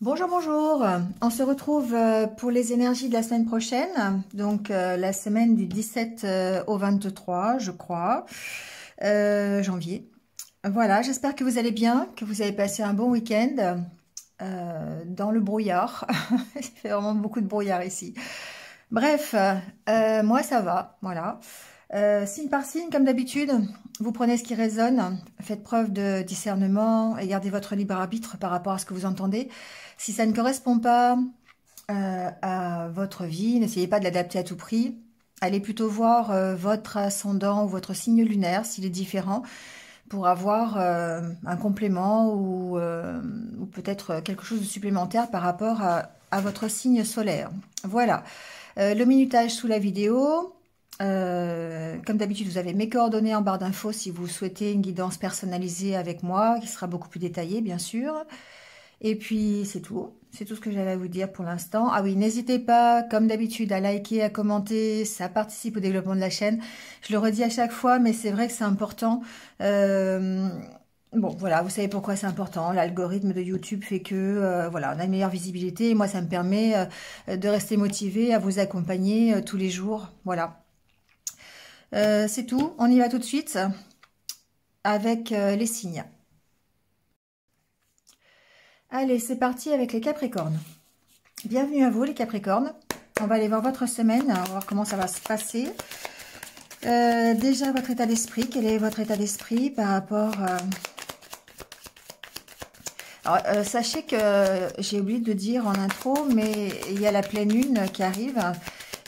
Bonjour, bonjour. On se retrouve pour les énergies de la semaine prochaine, donc la semaine du 17 au 23, je crois, janvier. Voilà, j'espère que vous allez bien, que vous avez passé un bon week-end dans le brouillard. Il fait vraiment beaucoup de brouillard ici. Bref, moi ça va, voilà. Signe par signe, comme d'habitude, vous prenez ce qui résonne, faites preuve de discernement et gardez votre libre arbitre par rapport à ce que vous entendez. Si ça ne correspond pas à votre vie, n'essayez pas de l'adapter à tout prix. Allez plutôt voir votre ascendant ou votre signe lunaire, s'il est différent, pour avoir un complément ou peut-être quelque chose de supplémentaire par rapport à votre signe solaire. Voilà, le minutage sous la vidéo. Comme d'habitude, vous avez mes coordonnées en barre d'infos si vous souhaitez une guidance personnalisée avec moi, qui sera beaucoup plus détaillée, bien sûr. Et puis, c'est tout. C'est tout ce que j'avais à vous dire pour l'instant. Ah oui, n'hésitez pas, comme d'habitude, à liker, à commenter. Ça participe au développement de la chaîne. Je le redis à chaque fois, mais c'est vrai que c'est important. Bon, voilà, vous savez pourquoi c'est important. L'algorithme de YouTube fait que, voilà, on a une meilleure visibilité. Et moi, ça me permet de rester motivée à vous accompagner tous les jours. Voilà. C'est tout. On y va tout de suite avec les signes. Allez, c'est parti avec les Capricornes. Bienvenue à vous les Capricornes. On va aller voir votre semaine, on va voir comment ça va se passer. Déjà, votre état d'esprit. Quel est votre état d'esprit par rapport... Alors, sachez que j'ai oublié de dire en intro, mais il y a la pleine lune qui arrive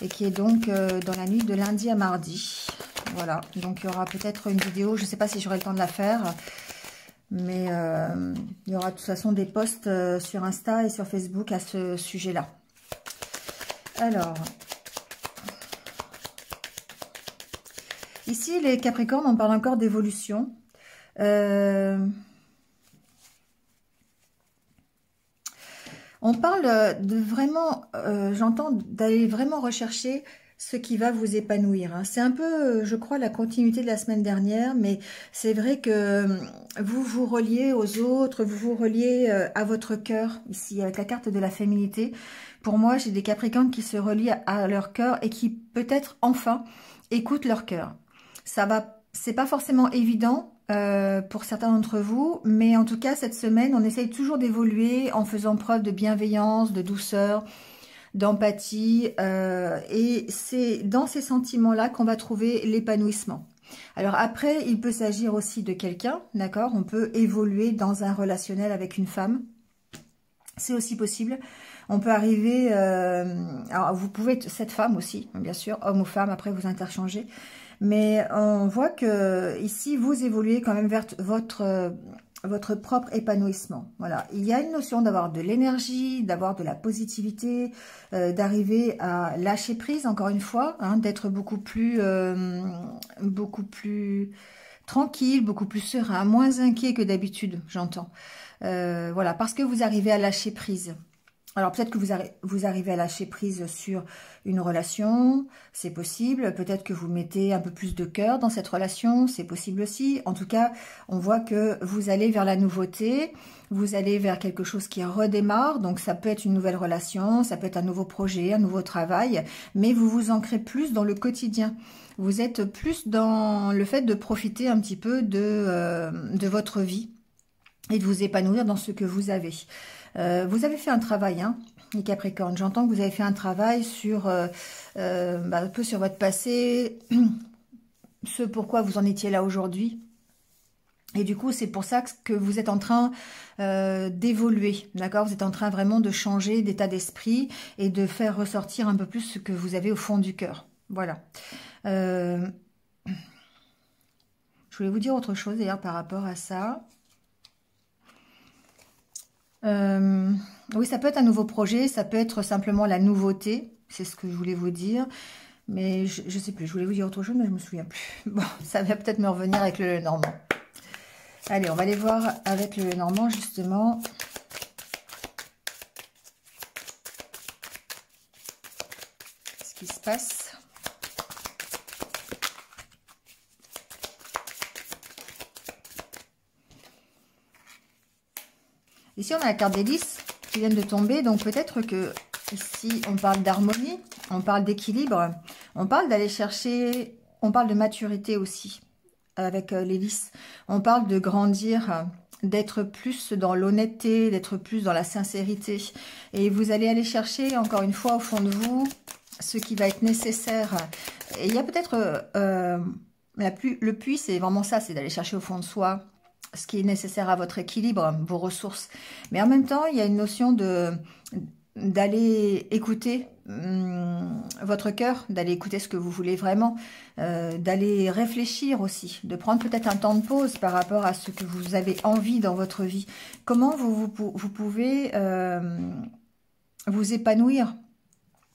et qui est donc dans la nuit de lundi à mardi. Voilà, donc il y aura peut-être une vidéo, je ne sais pas si j'aurai le temps de la faire, mais il y aura de toute façon des posts sur Insta et sur Facebook à ce sujet-là. Alors, ici les Capricornes, on parle encore d'évolution. On parle de vraiment, j'entends d'aller vraiment rechercher ce qui va vous épanouir. C'est un peu, je crois, la continuité de la semaine dernière, mais c'est vrai que vous vous reliez aux autres, vous vous reliez à votre cœur, ici, avec la carte de la féminité. Pour moi, j'ai des Capricornes qui se relient à leur cœur et qui, peut-être, enfin, écoutent leur cœur. C'est pas forcément évident, pour certains d'entre vous, mais en tout cas cette semaine on essaye toujours d'évoluer en faisant preuve de bienveillance, de douceur, d'empathie, et c'est dans ces sentiments-là qu'on va trouver l'épanouissement. Alors après, il peut s'agir aussi de quelqu'un, d'accord? On peut évoluer dans un relationnel avec une femme, c'est aussi possible. On peut arriver, alors vous pouvez être cette femme aussi, bien sûr, homme ou femme, après vous interchangez. Mais on voit que ici, vous évoluez quand même vers votre propre épanouissement. Voilà, il y a une notion d'avoir de l'énergie, d'avoir de la positivité, d'arriver à lâcher prise, encore une fois, hein, d'être beaucoup plus tranquille, beaucoup plus serein, moins inquiet que d'habitude, j'entends. Voilà, parce que vous arrivez à lâcher prise. Alors peut-être que vous arrivez à lâcher prise sur une relation, c'est possible. Peut-être que vous mettez un peu plus de cœur dans cette relation, c'est possible aussi. En tout cas, on voit que vous allez vers la nouveauté, vous allez vers quelque chose qui redémarre. Donc ça peut être une nouvelle relation, ça peut être un nouveau projet, un nouveau travail, mais vous vous ancrez plus dans le quotidien. Vous êtes plus dans le fait de profiter un petit peu de votre vie et de vous épanouir dans ce que vous avez. Vous avez fait un travail, hein, les Capricornes. J'entends que vous avez fait un travail sur un peu sur votre passé, ce pourquoi vous en étiez là aujourd'hui. Et du coup, c'est pour ça que vous êtes en train d'évoluer, d'accord? Vous êtes en train vraiment de changer d'état d'esprit et de faire ressortir un peu plus ce que vous avez au fond du cœur. Voilà. Je voulais vous dire autre chose d'ailleurs par rapport à ça. Oui, ça peut être un nouveau projet, ça peut être simplement la nouveauté, c'est ce que je voulais vous dire, mais je ne sais plus, je voulais vous dire autre chose, mais je me souviens plus. Bon, ça va peut-être me revenir avec le Normand. Allez, on va aller voir avec le Normand, justement. Ce qui se passe. Ici, on a la carte des 10. qui viennent de tomber. Donc peut-être que ici, on parle d'harmonie, on parle d'équilibre, on parle d'aller chercher, on parle de maturité aussi avec l'hélice. On parle de grandir, d'être plus dans l'honnêteté, d'être plus dans la sincérité. Et vous allez aller chercher, encore une fois, au fond de vous, ce qui va être nécessaire. Et il y a peut-être... le puits, c'est vraiment ça, c'est d'aller chercher au fond de soi ce qui est nécessaire à votre équilibre, vos ressources. Mais en même temps, il y a une notion d'aller écouter votre cœur, d'aller écouter ce que vous voulez vraiment, d'aller réfléchir aussi, de prendre peut-être un temps de pause par rapport à ce que vous avez envie dans votre vie. Comment vous pouvez vous épanouir?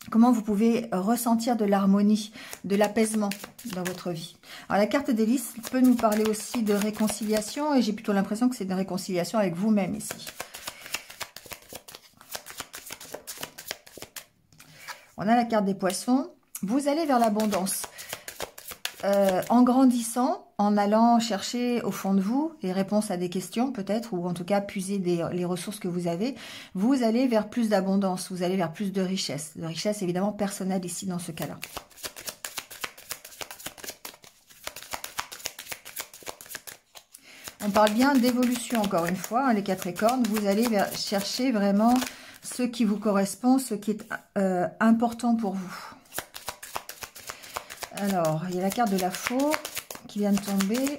Comment vous pouvez ressentir de l'harmonie, de l'apaisement dans votre vie? Alors la carte des lys peut nous parler aussi de réconciliation et j'ai plutôt l'impression que c'est une réconciliation avec vous-même ici. On a la carte des poissons. Vous allez vers l'abondance. En grandissant, en allant chercher au fond de vous les réponses à des questions peut-être, ou en tout cas puiser les ressources que vous avez, vous allez vers plus d'abondance, vous allez vers plus de richesse évidemment personnelle ici dans ce cas-là. On parle bien d'évolution encore une fois, hein, les Capricornes, vous allez chercher vraiment ce qui vous correspond, ce qui est important pour vous. Alors, il y a la carte de la Faux qui vient de tomber.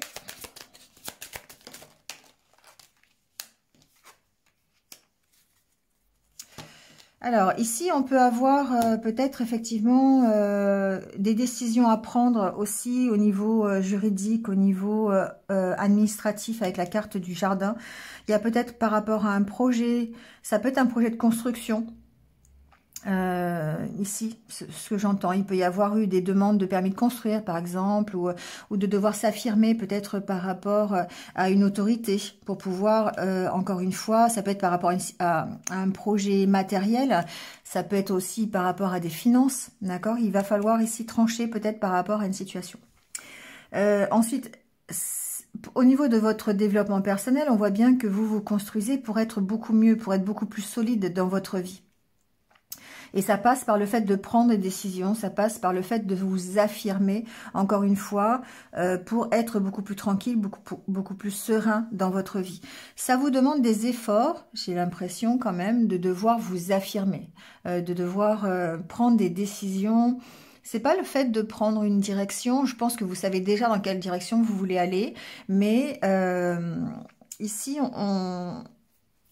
Alors, ici, on peut avoir peut-être effectivement des décisions à prendre aussi au niveau juridique, au niveau administratif avec la carte du jardin. Il y a peut-être par rapport à un projet, ça peut être un projet de construction. Ici, ce que j'entends, il peut y avoir eu des demandes de permis de construire par exemple, ou de devoir s'affirmer peut-être par rapport à une autorité pour pouvoir, encore une fois, ça peut être par rapport à un projet matériel, ça peut être aussi par rapport à des finances, d'accord? Il va falloir ici trancher peut-être par rapport à une situation. Ensuite, au niveau de votre développement personnel, on voit bien que vous vous construisez pour être beaucoup mieux, pour être beaucoup plus solide dans votre vie. Et ça passe par le fait de prendre des décisions, ça passe par le fait de vous affirmer, encore une fois, pour être beaucoup plus tranquille, beaucoup plus serein dans votre vie. Ça vous demande des efforts, j'ai l'impression quand même, de devoir vous affirmer, de devoir prendre des décisions. C'est pas le fait de prendre une direction, je pense que vous savez déjà dans quelle direction vous voulez aller, mais ici,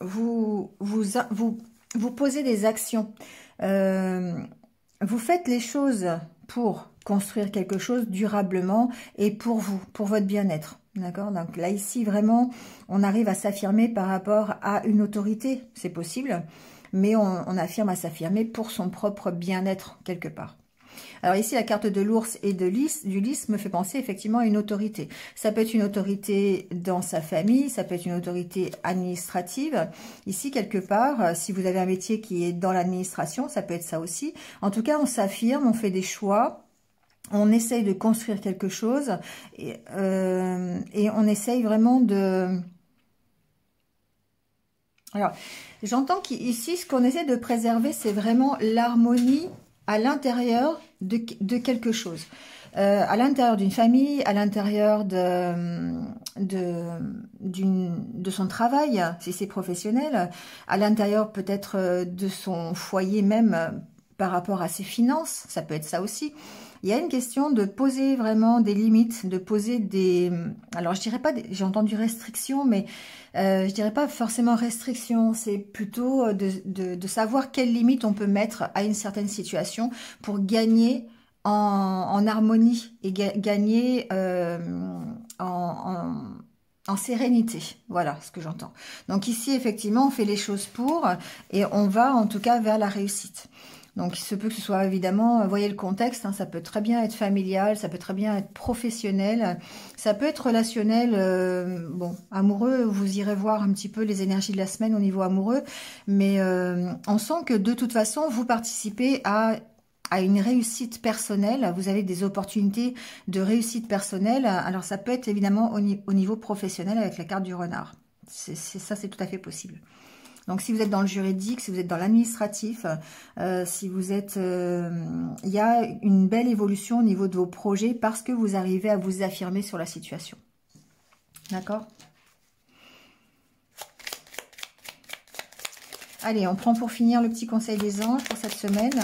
vous posez des actions. Vous faites les choses pour construire quelque chose durablement et pour vous, pour votre bien-être. D'accord? Donc là, ici, vraiment, on arrive à s'affirmer par rapport à une autorité. C'est possible, mais on affirme à s'affirmer pour son propre bien-être, quelque part. Alors ici, la carte de l'ours et du lys me fait penser effectivement à une autorité. Ça peut être une autorité dans sa famille, ça peut être une autorité administrative. Ici, quelque part, si vous avez un métier qui est dans l'administration, ça peut être ça aussi. En tout cas, on s'affirme, on fait des choix. On essaye de construire quelque chose et on essaye vraiment de... Alors, j'entends qu'ici, ce qu'on essaie de préserver, c'est vraiment l'harmonie à l'intérieur de quelque chose. À l'intérieur d'une famille, à l'intérieur de son travail, si c'est professionnel, à l'intérieur peut-être de son foyer même par rapport à ses finances, ça peut être ça aussi. Il y a une question de poser vraiment des limites, de poser des... Alors, je dirais pas... J'ai entendu restrictions, mais je dirais pas forcément restrictions. C'est plutôt de savoir quelles limites on peut mettre à une certaine situation pour gagner en harmonie et gagner en sérénité. Voilà ce que j'entends. Donc ici, effectivement, on fait les choses pour et on va en tout cas vers la réussite. Donc, il se peut que ce soit évidemment, voyez le contexte, hein, ça peut très bien être familial, ça peut très bien être professionnel, ça peut être relationnel, bon, amoureux, vous irez voir un petit peu les énergies de la semaine au niveau amoureux, mais on sent que de toute façon, vous participez à une réussite personnelle, vous avez des opportunités de réussite personnelle, alors ça peut être évidemment au niveau professionnel avec la carte du renard, ça c'est tout à fait possible. Donc, si vous êtes dans le juridique, si vous êtes dans l'administratif, si vous êtes... il y a une belle évolution au niveau de vos projets parce que vous arrivez à vous affirmer sur la situation. D'accord? Allez, on prend pour finir le petit conseil des anges pour cette semaine.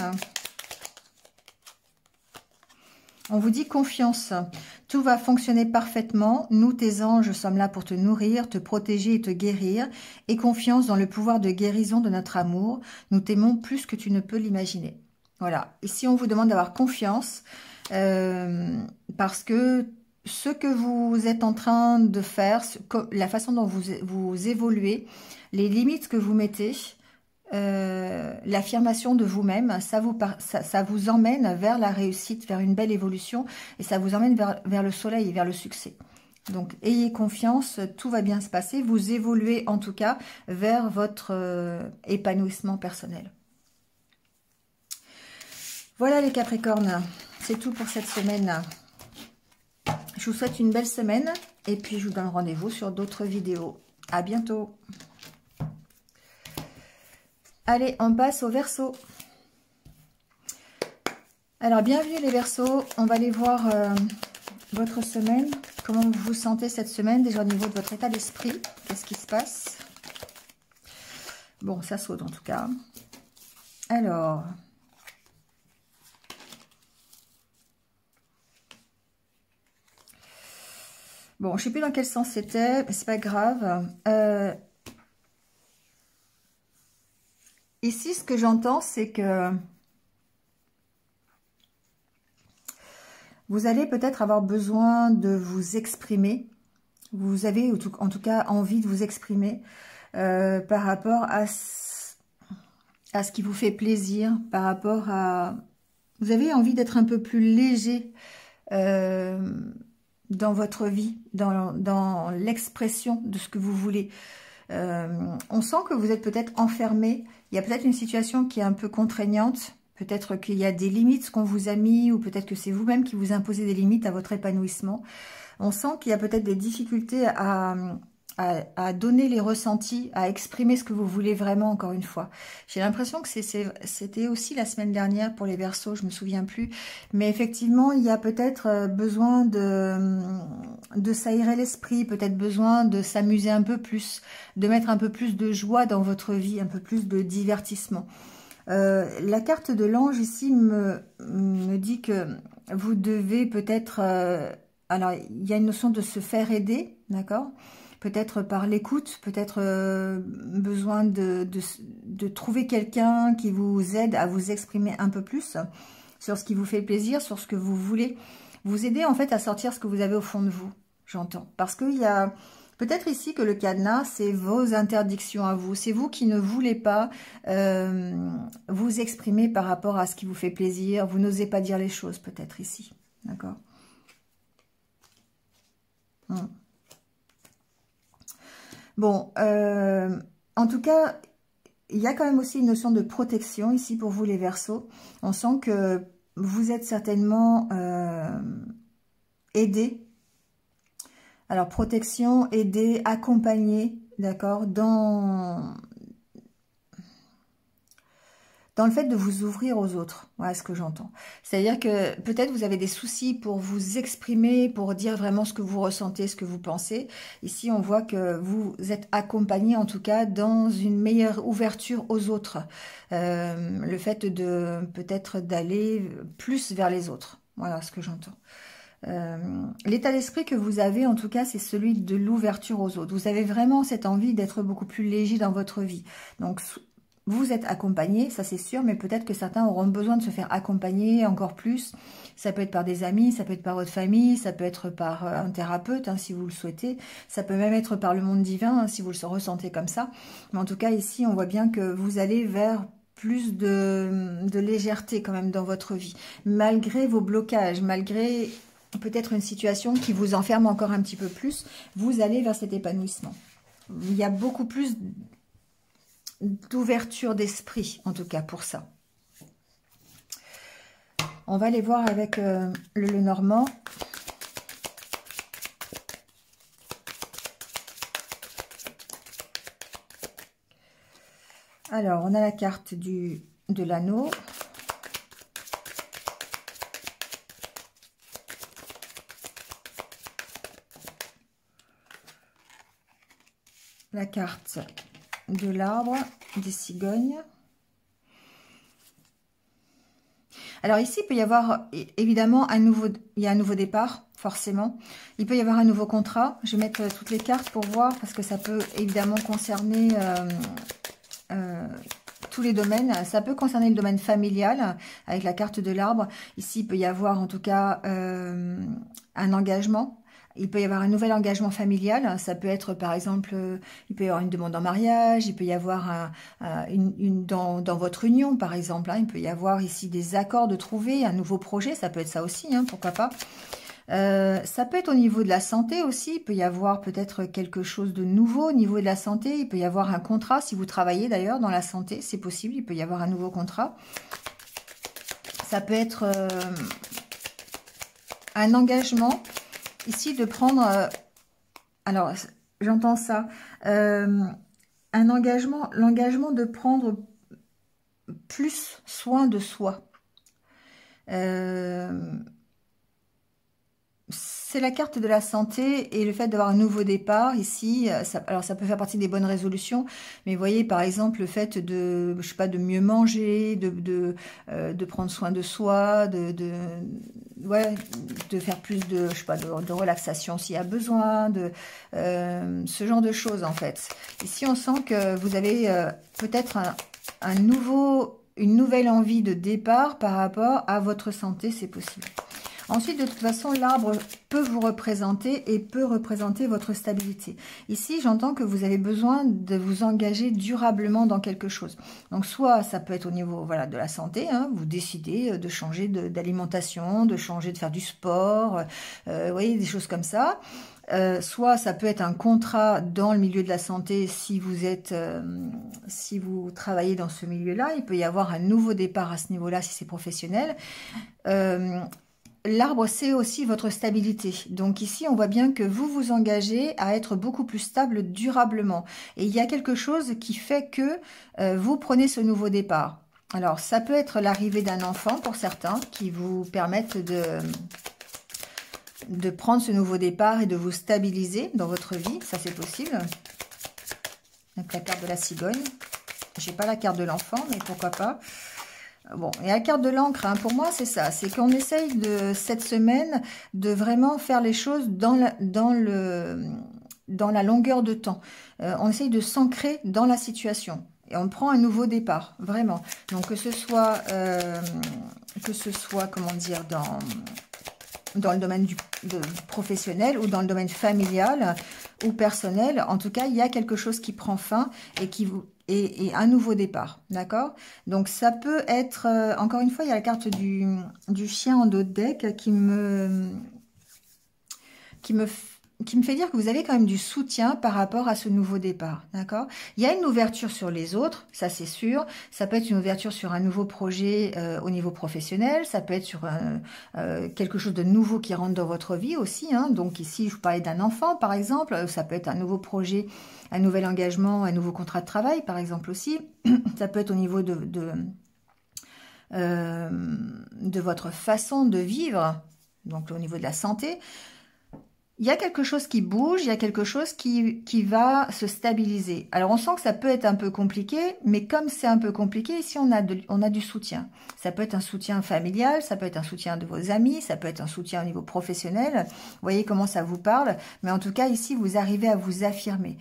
On vous dit confiance. Tout va fonctionner parfaitement. Nous, tes anges, sommes là pour te nourrir, te protéger et te guérir. Et confiance dans le pouvoir de guérison de notre amour. Nous t'aimons plus que tu ne peux l'imaginer. Voilà. Ici, on vous demande d'avoir confiance parce que ce que vous êtes en train de faire, la façon dont vous évoluez, les limites que vous mettez, l'affirmation de vous-même, ça vous emmène vers la réussite, vers une belle évolution et ça vous emmène vers le soleil et vers le succès. Donc, ayez confiance, tout va bien se passer. Vous évoluez en tout cas vers votre épanouissement personnel. Voilà les Capricornes, c'est tout pour cette semaine. Je vous souhaite une belle semaine et puis je vous donne rendez-vous sur d'autres vidéos. À bientôt. Allez, on passe au Verseau. Alors, bienvenue les Verseaux. On va aller voir votre semaine. Comment vous vous sentez cette semaine, déjà au niveau de votre état d'esprit. Qu'est-ce qui se passe? Bon, ça saute en tout cas. Alors... Bon, je ne sais plus dans quel sens c'était, mais c'est pas grave. Ici, ce que j'entends, c'est que vous allez peut-être avoir besoin de vous exprimer. Vous avez en tout cas envie de vous exprimer par rapport à ce qui vous fait plaisir, par rapport à... Vous avez envie d'être un peu plus léger dans votre vie, dans l'expression de ce que vous voulez. On sent que vous êtes peut-être enfermé. Il y a peut-être une situation qui est un peu contraignante. Peut-être qu'il y a des limites qu'on vous a mis ou peut-être que c'est vous-même qui vous imposez des limites à votre épanouissement. On sent qu'il y a peut-être des difficultés à donner les ressentis, à exprimer ce que vous voulez vraiment, encore une fois. J'ai l'impression que c'était aussi la semaine dernière pour les Verseaux, je me souviens plus. Mais effectivement, il y a peut-être besoin de s'aérer l'esprit, peut-être besoin de s'amuser un peu plus, de mettre un peu plus de joie dans votre vie, un peu plus de divertissement. La carte de l'ange ici me dit que vous devez peut-être... alors, il y a une notion de se faire aider, d'accord ? Peut-être par l'écoute, peut-être besoin de trouver quelqu'un qui vous aide à vous exprimer un peu plus sur ce qui vous fait plaisir, sur ce que vous voulez. Vous aider en fait à sortir ce que vous avez au fond de vous, j'entends. Parce qu'il y a peut-être ici que le cadenas, c'est vos interdictions à vous. C'est vous qui ne voulez pas vous exprimer par rapport à ce qui vous fait plaisir. Vous n'osez pas dire les choses peut-être ici, d'accord ? Bon, en tout cas, il y a quand même aussi une notion de protection ici pour vous les Verseaux. On sent que vous êtes certainement aidés. Alors, protection, aider, accompagner, d'accord, dans le fait de vous ouvrir aux autres. Voilà ce que j'entends. C'est-à-dire que peut-être vous avez des soucis pour vous exprimer, pour dire vraiment ce que vous ressentez, ce que vous pensez. Ici, on voit que vous êtes accompagné, en tout cas, dans une meilleure ouverture aux autres. Le fait de peut-être d'aller plus vers les autres. Voilà ce que j'entends. L'état d'esprit que vous avez, en tout cas, c'est celui de l'ouverture aux autres. Vous avez vraiment cette envie d'être beaucoup plus léger dans votre vie. Donc, vous êtes accompagné, ça c'est sûr, mais peut-être que certains auront besoin de se faire accompagner encore plus. Ça peut être par des amis, ça peut être par votre famille, ça peut être par un thérapeute, hein, si vous le souhaitez. Ça peut même être par le monde divin, hein, si vous le ressentez comme ça. Mais en tout cas, ici, on voit bien que vous allez vers plus de légèreté quand même dans votre vie. Malgré vos blocages, malgré peut-être une situation qui vous enferme encore un petit peu plus, vous allez vers cet épanouissement. Il y a beaucoup plus d'ouverture d'esprit, en tout cas, pour ça. On va aller voir avec le Normand. Alors, on a la carte de l'anneau. La carte de l'arbre, des cigognes. Alors ici, il peut y avoir évidemment un nouveau départ, forcément. Il peut y avoir un nouveau contrat. Je vais mettre toutes les cartes pour voir, parce que ça peut évidemment concerner tous les domaines. Ça peut concerner le domaine familial, avec la carte de l'arbre. Ici, il peut y avoir en tout cas un engagement. Il peut y avoir un nouvel engagement familial. Ça peut être, par exemple, il peut y avoir une demande en mariage. Il peut y avoir dans votre union, par exemple. Hein, il peut y avoir ici des accords de trouver, un nouveau projet. Ça peut être ça aussi, hein, pourquoi pas. Ça peut être au niveau de la santé aussi. Il peut y avoir peut-être quelque chose de nouveau au niveau de la santé. Il peut y avoir un contrat. Si vous travaillez d'ailleurs dans la santé, c'est possible. Il peut y avoir un nouveau contrat. Ça peut être un engagement. Ici, de prendre, alors j'entends ça, un engagement, l'engagement de prendre plus soin de soi. C'est la carte de la santé et le fait d'avoir un nouveau départ ici. Alors ça peut faire partie des bonnes résolutions, mais vous voyez par exemple le fait de, je sais pas, de mieux manger, de prendre soin de soi, ouais, de faire plus de, je sais pas, de relaxation s'il y a besoin, ce genre de choses en fait. Ici on sent que vous avez peut-être une nouvelle envie de départ par rapport à votre santé, c'est possible. Ensuite, de toute façon, l'arbre peut vous représenter et peut représenter votre stabilité. Ici, j'entends que vous avez besoin de vous engager durablement dans quelque chose. Donc, soit ça peut être au niveau voilà, de la santé, hein, vous décidez de changer d'alimentation, de changer de faire du sport, vous voyez, des choses comme ça. Soit ça peut être un contrat dans le milieu de la santé si vous travaillez dans ce milieu-là. Il peut y avoir un nouveau départ à ce niveau-là si c'est professionnel. L'arbre, c'est aussi votre stabilité. Donc ici, on voit bien que vous vous engagez à être beaucoup plus stable durablement. Et il y a quelque chose qui fait que vous prenez ce nouveau départ. Alors, ça peut être l'arrivée d'un enfant pour certains qui vous permettent de prendre ce nouveau départ et de vous stabiliser dans votre vie. Ça, c'est possible. Donc, la carte de la cigogne. J'ai pas la carte de l'enfant, mais pourquoi pas. Bon, et la carte de l'encre, hein, pour moi, c'est ça. C'est qu'on essaye cette semaine de vraiment faire les choses dans la longueur de temps. On essaye de s'ancrer dans la situation. Et on prend un nouveau départ, vraiment. Donc, que ce soit comment dire, dans le domaine professionnel ou dans le domaine familial ou personnel, en tout cas, il y a quelque chose qui prend fin et un nouveau départ, d'accord? Donc, ça peut être, encore une fois, il y a la carte du chien en dos de deck qui me fait dire que vous avez quand même du soutien par rapport à ce nouveau départ, d'accord? Il y a une ouverture sur les autres, ça c'est sûr. Ça peut être une ouverture sur un nouveau projet au niveau professionnel. Ça peut être sur quelque chose de nouveau qui rentre dans votre vie aussi, hein. Donc ici, je vous parlais d'un enfant, par exemple. Ça peut être un nouveau projet, un nouvel engagement, un nouveau contrat de travail, par exemple aussi. Ça peut être au niveau de votre façon de vivre, donc au niveau de la santé. Il y a quelque chose qui bouge, il y a quelque chose qui va se stabiliser. Alors, on sent que ça peut être un peu compliqué, mais comme c'est un peu compliqué, ici, on a du soutien. Ça peut être un soutien familial, ça peut être un soutien de vos amis, ça peut être un soutien au niveau professionnel. Vous voyez comment ça vous parle. Mais en tout cas, ici, vous arrivez à vous affirmer.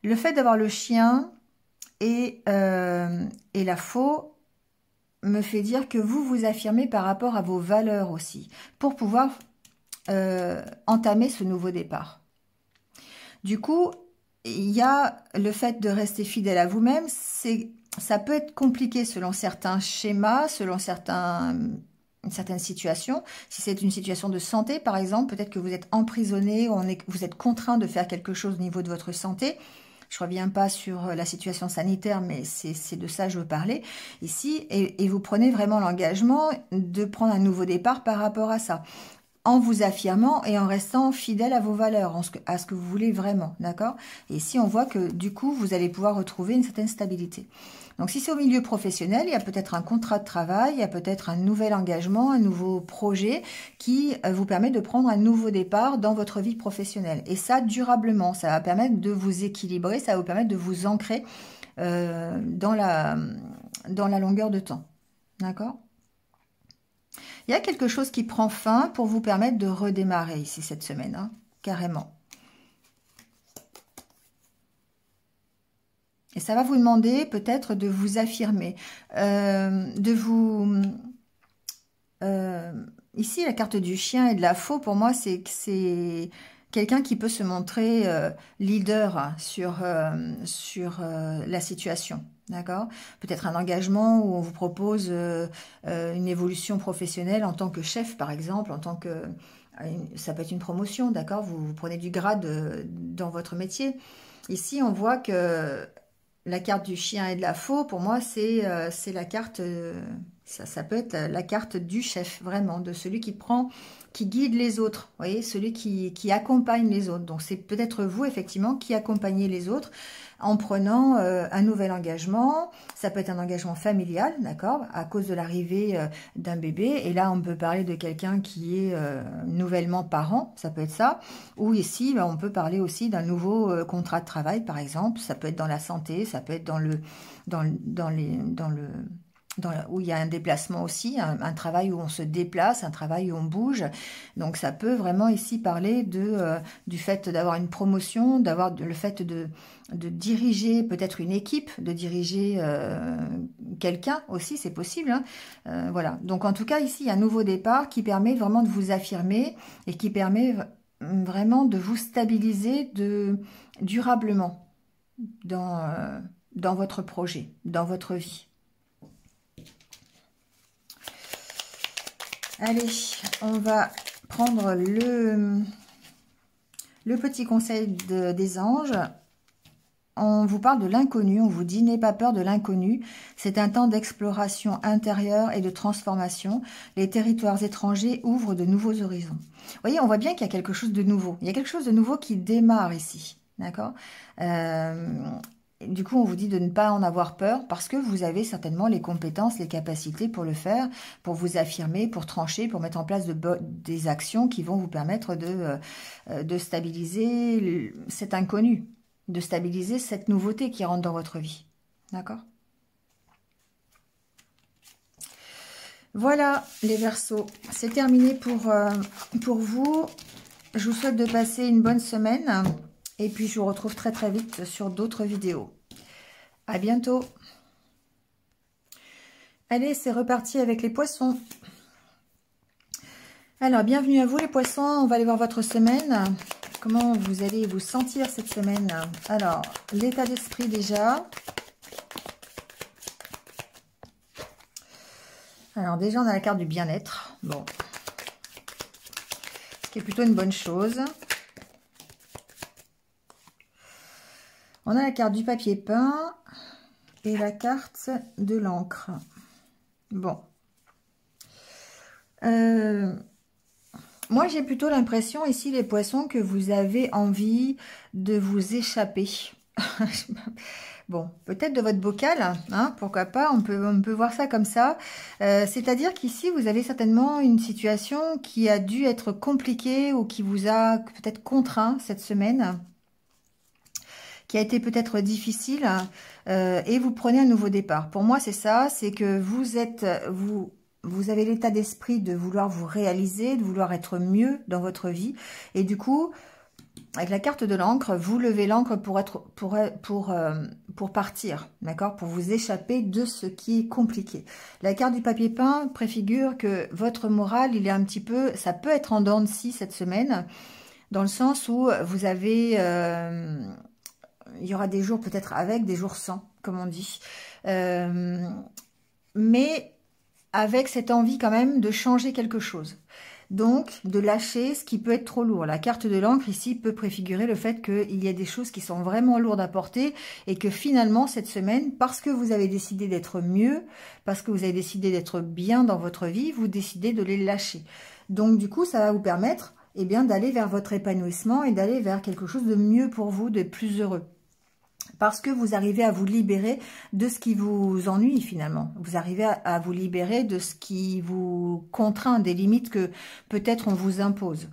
Le fait d'avoir le chien et la faux me fait dire que vous vous affirmez par rapport à vos valeurs aussi, pour pouvoir entamer ce nouveau départ. Du coup, il y a le fait de rester fidèle à vous-même. Ça peut être compliqué selon certains schémas, selon une certaine situation. Si c'est une situation de santé, par exemple, peut-être que vous êtes emprisonné, vous êtes contraint de faire quelque chose au niveau de votre santé. Je ne reviens pas sur la situation sanitaire, mais c'est de ça que je veux parler ici. Et vous prenez vraiment l'engagement de prendre un nouveau départ par rapport à ça. en vous affirmant et en restant fidèle à vos valeurs, à ce que vous voulez vraiment, d'accord? Et ici, on voit que du coup, vous allez pouvoir retrouver une certaine stabilité. Donc, si c'est au milieu professionnel, il y a peut-être un contrat de travail, il y a peut-être un nouvel engagement, un nouveau projet qui vous permet de prendre un nouveau départ dans votre vie professionnelle. Et ça, durablement, ça va permettre de vous équilibrer, ça va vous permettre de vous ancrer dans la longueur de temps, d'accord? Il y a quelque chose qui prend fin pour vous permettre de redémarrer ici cette semaine, hein, carrément. Et ça va vous demander peut-être de vous affirmer, de vous... ici, la carte du chien et de la faux, pour moi, c'est quelqu'un qui peut se montrer leader sur la situation. D'accord? Peut-être un engagement où on vous propose une évolution professionnelle en tant que chef, par exemple, en tant que... ça peut être une promotion, d'accord? Vous prenez du grade dans votre métier. Ici, on voit que la carte du chien et de la faux, pour moi, c'est la carte... ça peut être la carte du chef, vraiment, de celui qui guide les autres, vous voyez, celui qui accompagne les autres. Donc, c'est peut-être vous, effectivement, qui accompagnez les autres en prenant un nouvel engagement. Ça peut être un engagement familial, d'accord, à cause de l'arrivée d'un bébé. Et là, on peut parler de quelqu'un qui est nouvellement parent, ça peut être ça. Ou ici, on peut parler aussi d'un nouveau contrat de travail, par exemple. Ça peut être dans la santé, ça peut être où il y a un déplacement aussi, un travail où on se déplace, un travail où on bouge. Donc ça peut vraiment ici parler du fait d'avoir une promotion, d'avoir le fait de diriger peut-être une équipe, de diriger quelqu'un aussi, c'est possible, hein. Voilà. Donc en tout cas ici, il y a un nouveau départ qui permet vraiment de vous affirmer et qui permet vraiment de vous stabiliser durablement dans votre projet, dans votre vie. Allez, on va prendre le petit conseil des anges. On vous parle de l'inconnu, on vous dit « N'ayez pas peur de l'inconnu ». C'est un temps d'exploration intérieure et de transformation. Les territoires étrangers ouvrent de nouveaux horizons. Vous voyez, on voit bien qu'il y a quelque chose de nouveau. Il y a quelque chose de nouveau qui démarre ici, d'accord ? Du coup, on vous dit de ne pas en avoir peur parce que vous avez certainement les compétences, les capacités pour le faire, pour vous affirmer, pour trancher, pour mettre en place des actions qui vont vous permettre de stabiliser cet inconnu, de stabiliser cette nouveauté qui rentre dans votre vie. D'accord ? Voilà les Verseaux, c'est terminé pour vous. Je vous souhaite de passer une bonne semaine. Et puis, je vous retrouve très très vite sur d'autres vidéos. À bientôt. Allez, c'est reparti avec les poissons. Alors, bienvenue à vous les poissons. On va aller voir votre semaine. Comment vous allez vous sentir cette semaine? Alors, l'état d'esprit déjà. Alors, déjà, on a la carte du bien-être. Bon. Ce qui est plutôt une bonne chose. On a la carte du papier peint et la carte de l'encre. Bon. Moi, j'ai plutôt l'impression ici, les poissons, que vous avez envie de vous échapper. Bon, peut-être de votre bocal, hein, pourquoi pas, on peut voir ça comme ça. C'est-à-dire qu'ici, vous avez certainement une situation qui a dû être compliquée ou qui vous a peut-être contraint cette semaine, qui a été peut-être difficile, et vous prenez un nouveau départ. Pour moi, c'est ça, c'est que vous avez l'état d'esprit de vouloir vous réaliser, de vouloir être mieux dans votre vie, et du coup, avec la carte de l'encre, vous levez l'encre pour partir, d'accord, pour vous échapper de ce qui est compliqué. La carte du papier peint préfigure que votre moral, il est un petit peu, ça peut être en dents de scie cette semaine, dans le sens où vous avez il y aura des jours peut-être avec, des jours sans, comme on dit. Mais avec cette envie quand même de changer quelque chose. Donc, de lâcher ce qui peut être trop lourd. La carte de l'encre ici peut préfigurer le fait qu'il y a des choses qui sont vraiment lourdes à porter et que finalement, cette semaine, parce que vous avez décidé d'être mieux, parce que vous avez décidé d'être bien dans votre vie, vous décidez de les lâcher. Donc du coup, ça va vous permettre eh bien, d'aller vers votre épanouissement et d'aller vers quelque chose de mieux pour vous, de plus heureux. Parce que vous arrivez à vous libérer de ce qui vous ennuie finalement. Vous arrivez à vous libérer de ce qui vous contraint, des limites que peut-être on vous impose.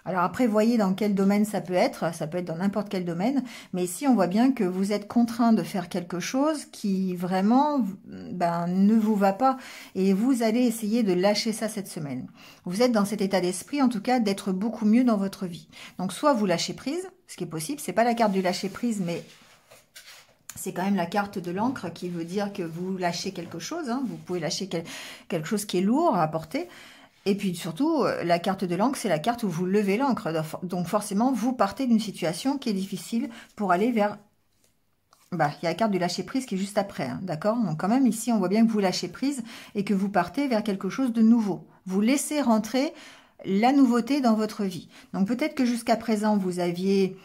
Alors après, voyez dans quel domaine ça peut être dans n'importe quel domaine, mais ici on voit bien que vous êtes contraint de faire quelque chose qui vraiment ne vous va pas, et vous allez essayer de lâcher ça cette semaine. Vous êtes dans cet état d'esprit en tout cas d'être beaucoup mieux dans votre vie. Donc soit vous lâchez prise, ce qui est possible, c'est pas la carte du lâcher prise, mais c'est quand même la carte de l'encre qui veut dire que vous lâchez quelque chose, hein. Vous pouvez lâcher quelque chose qui est lourd à porter. Et puis surtout, la carte de l'encre, c'est la carte où vous levez l'encre. Donc forcément, vous partez d'une situation qui est difficile pour aller vers... il y a la carte du lâcher prise qui est juste après, hein, d'accord? Donc quand même, ici, on voit bien que vous lâchez prise et que vous partez vers quelque chose de nouveau. Vous laissez rentrer la nouveauté dans votre vie. Donc peut-être que jusqu'à présent, vous aviez...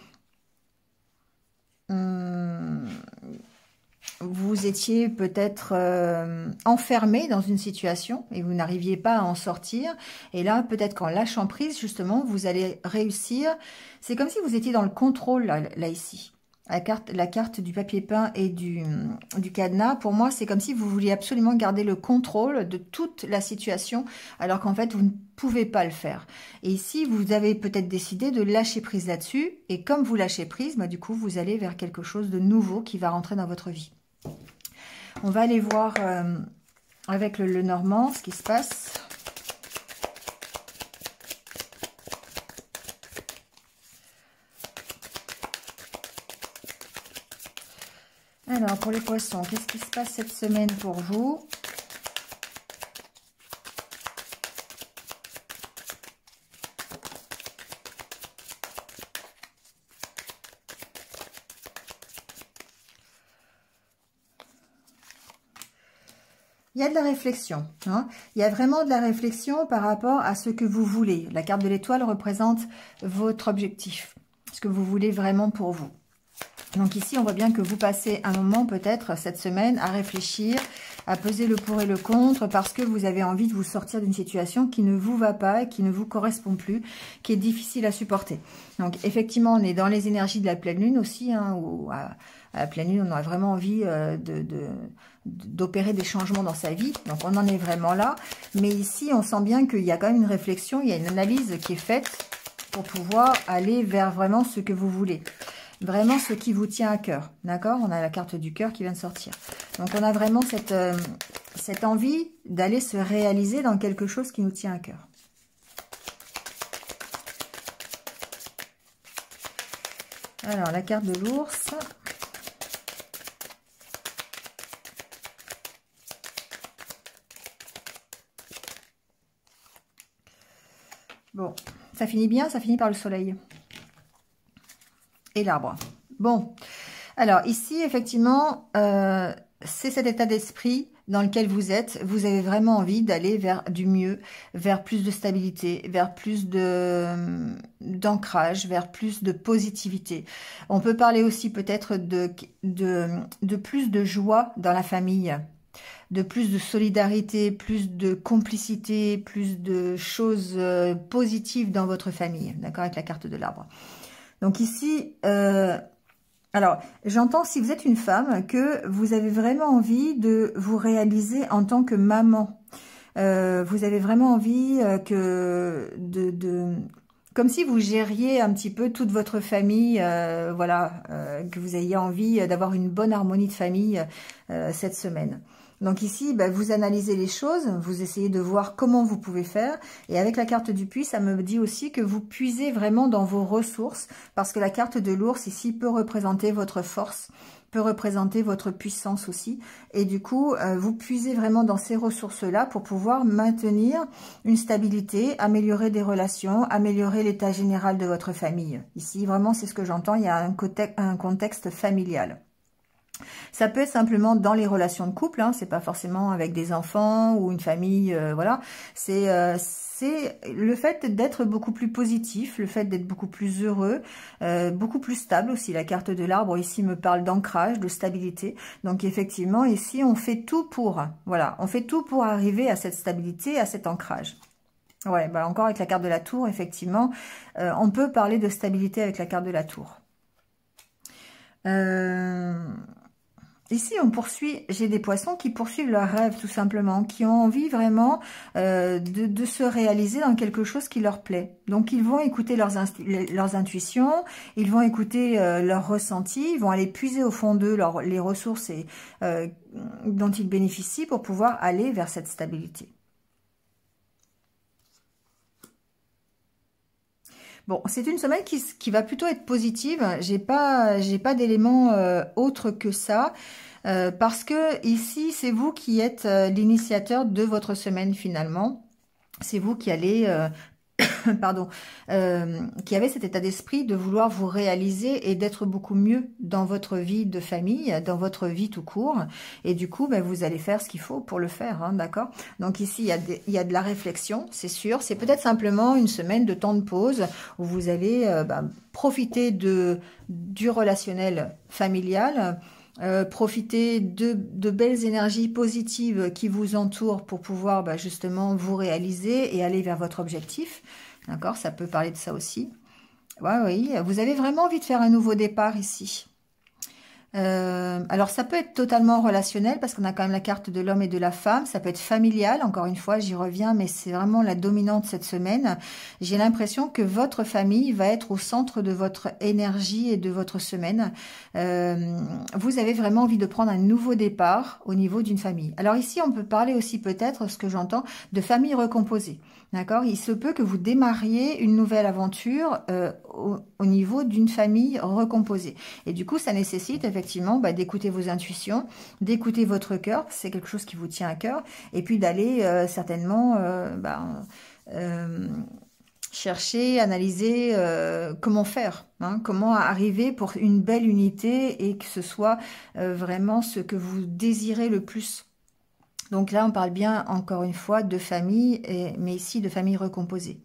vous étiez peut-être enfermé dans une situation et vous n'arriviez pas à en sortir. Et là, peut-être qu'en lâchant prise, justement, vous allez réussir. C'est comme si vous étiez dans le contrôle, là ici. La carte du papier peint et du cadenas, pour moi, c'est comme si vous vouliez absolument garder le contrôle de toute la situation, alors qu'en fait, vous ne pouvez pas le faire. Et ici, vous avez peut-être décidé de lâcher prise là-dessus. Et comme vous lâchez prise, du coup, vous allez vers quelque chose de nouveau qui va rentrer dans votre vie. On va aller voir avec le Normand ce qui se passe. Alors, pour les poissons, qu'est-ce qui se passe cette semaine pour vous? Il y a de la réflexion, hein. Il y a vraiment de la réflexion par rapport à ce que vous voulez. La carte de l'étoile représente votre objectif, ce que vous voulez vraiment pour vous. Donc ici, on voit bien que vous passez un moment peut-être cette semaine à réfléchir, à peser le pour et le contre, parce que vous avez envie de vous sortir d'une situation qui ne vous va pas, qui ne vous correspond plus, qui est difficile à supporter. Donc effectivement, on est dans les énergies de la pleine lune aussi, hein, où à la pleine lune, on a vraiment envie d'opérer des changements dans sa vie. Donc on en est vraiment là. Mais ici, on sent bien qu'il y a quand même une réflexion, il y a une analyse qui est faite pour pouvoir aller vers vraiment ce que vous voulez. Vraiment ce qui vous tient à cœur, d'accord? On a la carte du cœur qui vient de sortir. Donc on a vraiment cette envie d'aller se réaliser dans quelque chose qui nous tient à cœur. Alors la carte de l'ours. Bon, ça finit bien, ça finit par le soleil. Et l'arbre. Bon, alors ici, effectivement, c'est cet état d'esprit dans lequel vous êtes. Vous avez vraiment envie d'aller vers du mieux, vers plus de stabilité, vers plus d'ancrage, vers plus de positivité. On peut parler aussi peut-être de plus de joie dans la famille, de plus de solidarité, plus de complicité, plus de choses positives dans votre famille, d'accord, avec la carte de l'arbre. Donc ici, alors j'entends, si vous êtes une femme, que vous avez vraiment envie de vous réaliser en tant que maman. Vous avez vraiment envie comme si vous gériez un petit peu toute votre famille, voilà, que vous ayez envie d'avoir une bonne harmonie de famille cette semaine. Donc ici, vous analysez les choses, vous essayez de voir comment vous pouvez faire. Et avec la carte du puits, ça me dit aussi que vous puisez vraiment dans vos ressources, parce que la carte de l'ours ici peut représenter votre force, peut représenter votre puissance aussi. Et du coup, vous puisez vraiment dans ces ressources-là pour pouvoir maintenir une stabilité, améliorer des relations, améliorer l'état général de votre famille. Ici, vraiment, c'est ce que j'entends, il y a un contexte familial. Ça peut être simplement dans les relations de couple, hein, c'est pas forcément avec des enfants ou une famille, voilà. C'est le fait d'être beaucoup plus positif, le fait d'être beaucoup plus heureux, beaucoup plus stable aussi. La carte de l'arbre ici me parle d'ancrage, de stabilité. Donc effectivement, ici, on fait tout pour, voilà, on fait tout pour arriver à cette stabilité, à cet ancrage. Ouais, bah encore avec la carte de la tour, effectivement, on peut parler de stabilité avec la carte de la tour. Ici, on poursuit, j'ai des poissons qui poursuivent leurs rêves, tout simplement, qui ont envie vraiment de se réaliser dans quelque chose qui leur plaît. Donc, ils vont écouter leurs intuitions, ils vont écouter leurs ressentis, ils vont aller puiser au fond d'eux les ressources dont ils bénéficient pour pouvoir aller vers cette stabilité. Bon, c'est une semaine qui va plutôt être positive. J'ai pas d'éléments autres que ça. Parce que ici, c'est vous qui êtes l'initiateur de votre semaine finalement. C'est vous qui allez, pardon, qui avez cet état d'esprit de vouloir vous réaliser et d'être beaucoup mieux dans votre vie de famille, dans votre vie tout court. Et du coup, ben, vous allez faire ce qu'il faut pour le faire, hein, d'accord? Donc ici, il y a de la réflexion, c'est sûr. C'est peut-être simplement une semaine de temps de pause où vous allez profiter du relationnel familial, profiter de belles énergies positives qui vous entourent pour pouvoir justement vous réaliser et aller vers votre objectif. D'accord, ça peut parler de ça aussi. Ouais, oui, vous avez vraiment envie de faire un nouveau départ ici. Alors ça peut être totalement relationnel parce qu'on a quand même la carte de l'homme et de la femme. Ça peut être familial, encore une fois, j'y reviens, mais c'est vraiment la dominante cette semaine. J'ai l'impression que votre famille va être au centre de votre énergie et de votre semaine. Vous avez vraiment envie de prendre un nouveau départ au niveau d'une famille. Alors ici, on peut parler aussi peut-être, ce que j'entends, de famille recomposée. D'accord? Il se peut que vous démarriez une nouvelle aventure au niveau d'une famille recomposée. Et du coup, ça nécessite effectivement d'écouter vos intuitions, d'écouter votre cœur, c'est quelque chose qui vous tient à cœur, et puis d'aller certainement chercher, analyser comment faire, hein, comment arriver pour une belle unité et que ce soit vraiment ce que vous désirez le plus. Donc là, on parle bien, encore une fois, de famille, mais ici de famille recomposée.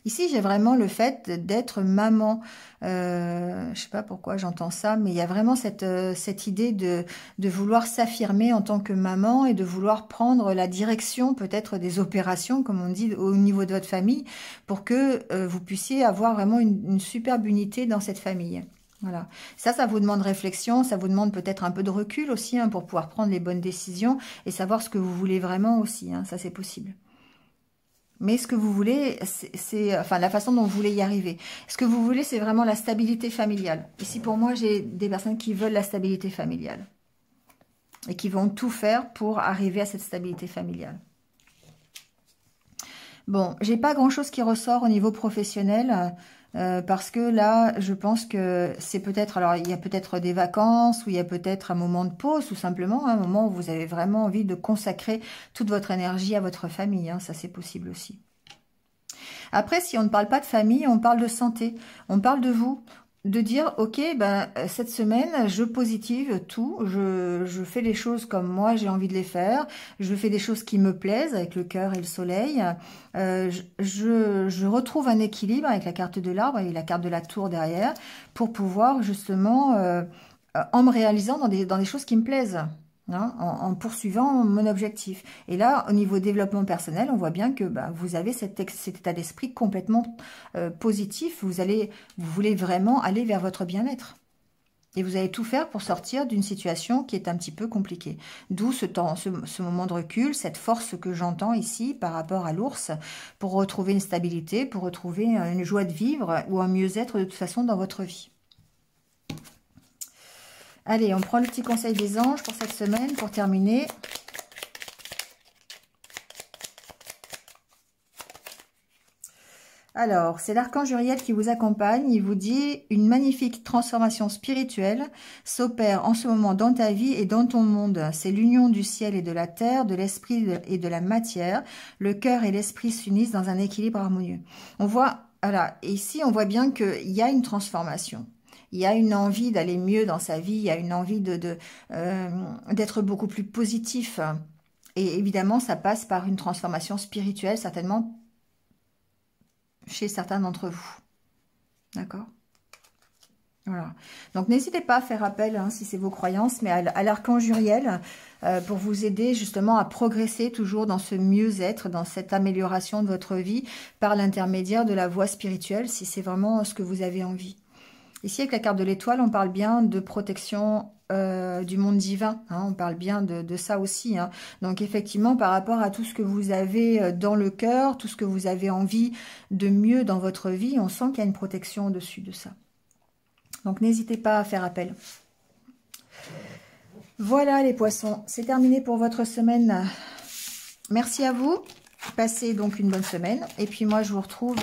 Ici, j'ai vraiment le fait d'être maman. Je sais pas pourquoi j'entends ça, mais il y a vraiment cette idée de vouloir s'affirmer en tant que maman et de vouloir prendre la direction peut-être des opérations, comme on dit, au niveau de votre famille, pour que vous puissiez avoir vraiment une superbe unité dans cette famille. Voilà. Ça vous demande réflexion, ça vous demande peut-être un peu de recul aussi, hein, pour pouvoir prendre les bonnes décisions et savoir ce que vous voulez vraiment aussi, hein, ça c'est possible. Mais ce que vous voulez, enfin la façon dont vous voulez y arriver. Ce que vous voulez, c'est vraiment la stabilité familiale. Ici, pour moi, j'ai des personnes qui veulent la stabilité familiale et qui vont tout faire pour arriver à cette stabilité familiale. Bon, j'ai pas grand-chose qui ressort au niveau professionnel. Parce que là, je pense que c'est peut-être, alors il y a peut-être des vacances, ou il y a peut-être un moment de pause, tout simplement, un moment où vous avez vraiment envie de consacrer toute votre énergie à votre famille, hein, ça c'est possible aussi. Après, si on ne parle pas de famille, on parle de santé, on parle de vous, de dire, ok, cette semaine, je positive tout, je fais les choses comme moi j'ai envie de les faire, je fais des choses qui me plaisent avec le cœur et le soleil, je retrouve un équilibre avec la carte de l'arbre et la carte de la tour derrière pour pouvoir justement, en me réalisant dans des choses qui me plaisent. Hein, en poursuivant mon objectif. Et là, au niveau développement personnel, on voit bien que vous avez cet état d'esprit complètement positif. Vous voulez vraiment aller vers votre bien-être. Et vous allez tout faire pour sortir d'une situation qui est un petit peu compliquée. D'où ce moment de recul, cette force que j'entends ici par rapport à l'ours, pour retrouver une stabilité, pour retrouver une joie de vivre ou un mieux-être de toute façon dans votre vie. Allez, on prend le petit conseil des anges pour cette semaine, pour terminer. Alors, c'est l'archange Uriel qui vous accompagne. Il vous dit « Une magnifique transformation spirituelle s'opère en ce moment dans ta vie et dans ton monde. C'est l'union du ciel et de la terre, de l'esprit et de la matière. Le cœur et l'esprit s'unissent dans un équilibre harmonieux. » On voit, voilà, ici on voit bien qu'il y a une transformation. Il y a une envie d'aller mieux dans sa vie, il y a une envie d'être beaucoup plus positif. Et évidemment, ça passe par une transformation spirituelle, certainement, chez certains d'entre vous. D'accord? Voilà. Donc, n'hésitez pas à faire appel, hein, si c'est vos croyances, mais à l'archange Uriel pour vous aider justement à progresser toujours dans ce mieux-être, dans cette amélioration de votre vie par l'intermédiaire de la voie spirituelle, si c'est vraiment ce que vous avez envie. Ici, avec la carte de l'étoile, on parle bien de protection du monde divin. Hein, on parle bien de ça aussi. Hein. Donc, effectivement, par rapport à tout ce que vous avez dans le cœur, tout ce que vous avez envie de mieux dans votre vie, on sent qu'il y a une protection au-dessus de ça. Donc, n'hésitez pas à faire appel. Voilà les poissons, c'est terminé pour votre semaine. Merci à vous. Passez donc une bonne semaine. Et puis moi, je vous retrouve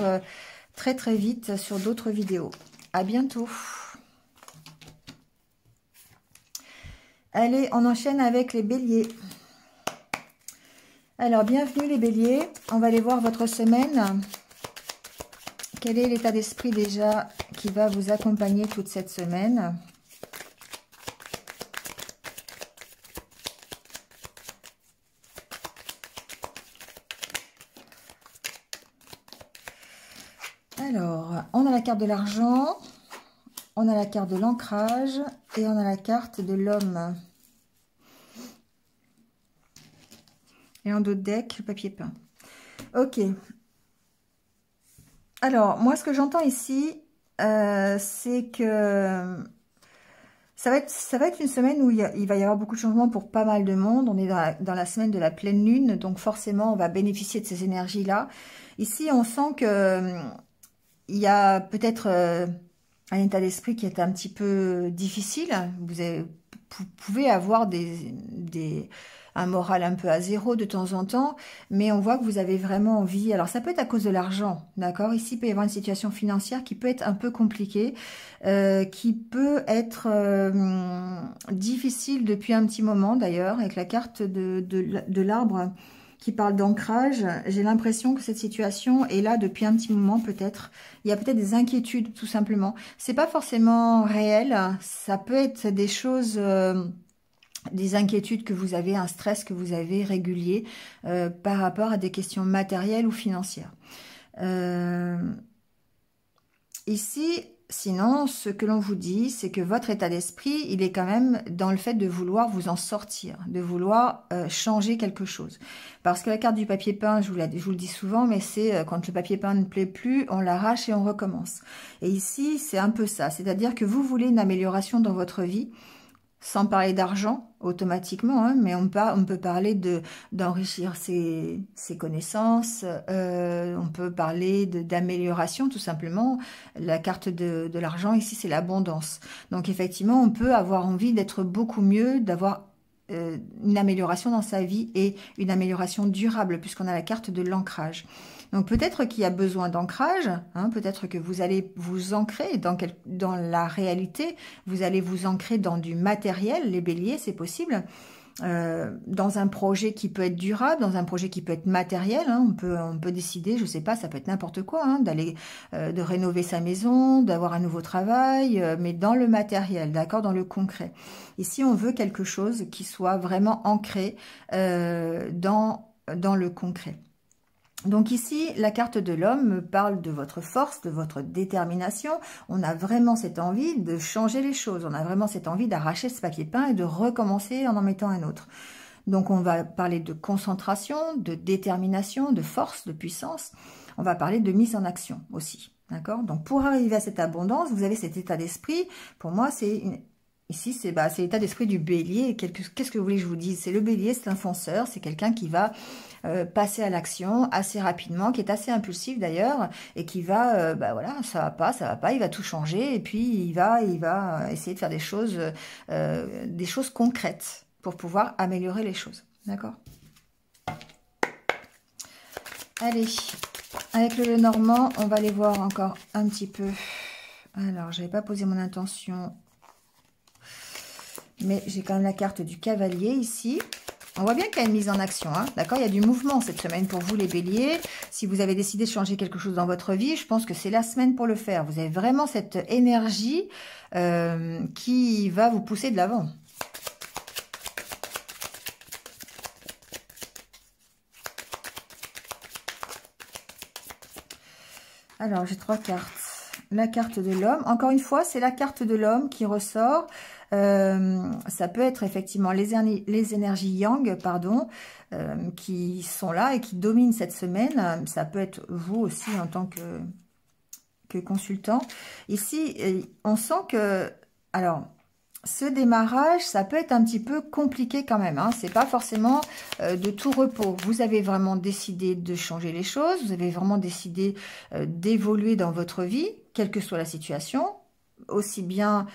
très très vite sur d'autres vidéos. À bientôt. Allez, on enchaîne avec les béliers. Alors, bienvenue les béliers. On va aller voir votre semaine. Quel est l'état d'esprit déjà qui va vous accompagner toute cette semaine? Alors, on a la carte de l'argent, on a la carte de l'ancrage et on a la carte de l'homme. Et en dos de deck, le papier peint. Ok. Alors, moi, ce que j'entends ici, c'est que ça va être une semaine où il va y avoir beaucoup de changements pour pas mal de monde. On est dans la semaine de la pleine lune, donc forcément, on va bénéficier de ces énergies-là. Ici, on sent que il y a peut-être un état d'esprit qui est un petit peu difficile. Vous pouvez avoir un moral un peu à zéro de temps en temps, mais on voit que vous avez vraiment envie. Alors, ça peut être à cause de l'argent, d'accord? Ici, il peut y avoir une situation financière qui peut être un peu compliquée, qui peut être difficile depuis un petit moment, d'ailleurs, avec la carte de l'arbre qui parle d'ancrage. J'ai l'impression que cette situation est là depuis un petit moment, peut-être. Il y a peut-être des inquiétudes, tout simplement. C'est pas forcément réel. Ça peut être des choses... des inquiétudes que vous avez, un stress que vous avez régulier par rapport à des questions matérielles ou financières. Ici, sinon, ce que l'on vous dit, c'est que votre état d'esprit, il est quand même dans le fait de vouloir vous en sortir, de vouloir changer quelque chose. Parce que la carte du papier peint, je vous le dis souvent, mais c'est quand le papier peint ne plaît plus, on l'arrache et on recommence. Et ici, c'est un peu ça, c'est-à-dire que vous voulez une amélioration dans votre vie, sans parler d'argent automatiquement, hein, mais on peut parler d'enrichir ses connaissances, on peut parler d'amélioration tout simplement. La carte de l'argent ici, c'est l'abondance. Donc effectivement, on peut avoir envie d'être beaucoup mieux, d'avoir une amélioration dans sa vie et une amélioration durable puisqu'on a la carte de l'ancrage. Donc peut-être qu'il y a besoin d'ancrage, hein, peut-être que vous allez vous ancrer dans la réalité, vous allez vous ancrer dans du matériel, les béliers, c'est possible, dans un projet qui peut être durable, dans un projet qui peut être matériel, hein, on peut décider, je sais pas, ça peut être n'importe quoi, hein, de rénover sa maison, d'avoir un nouveau travail, mais dans le matériel, d'accord, dans le concret. Ici, on veut quelque chose qui soit vraiment ancré dans le concret. Donc ici, la carte de l'homme me parle de votre force, de votre détermination. On a vraiment cette envie de changer les choses. On a vraiment cette envie d'arracher ce papier peint et de recommencer en mettant un autre. Donc on va parler de concentration, de détermination, de force, de puissance. On va parler de mise en action aussi. D'accord? Donc pour arriver à cette abondance, vous avez cet état d'esprit. Pour moi, ici, c'est l'état d'esprit du bélier. Qu'est-ce que vous voulez que je vous dise? C'est le bélier, c'est un fonceur, c'est quelqu'un qui va passer à l'action assez rapidement, qui est assez impulsif d'ailleurs, et qui va, voilà, ça va pas, il va tout changer, et puis il va essayer de faire des choses concrètes pour pouvoir améliorer les choses. D'accord? Allez, avec le Normand, on va aller voir encore un petit peu. Alors, j'avais pas posé mon intention, mais j'ai quand même la carte du cavalier ici. On voit bien qu'il y a une mise en action, hein, d'accord? Il y a du mouvement cette semaine pour vous, les béliers. Si vous avez décidé de changer quelque chose dans votre vie, je pense que c'est la semaine pour le faire. Vous avez vraiment cette énergie qui va vous pousser de l'avant. Alors, j'ai 3 cartes. la carte de l'homme. Encore une fois, c'est la carte de l'homme qui ressort. Ça peut être effectivement les énergies yang, pardon, qui sont là et qui dominent cette semaine. Ça peut être vous aussi en tant que consultant. Ici, on sent que... Alors, ce démarrage, ça peut être un petit peu compliqué quand même. Hein. C'est pas forcément de tout repos. Vous avez vraiment décidé de changer les choses. Vous avez vraiment décidé d'évoluer dans votre vie, quelle que soit la situation. Aussi bien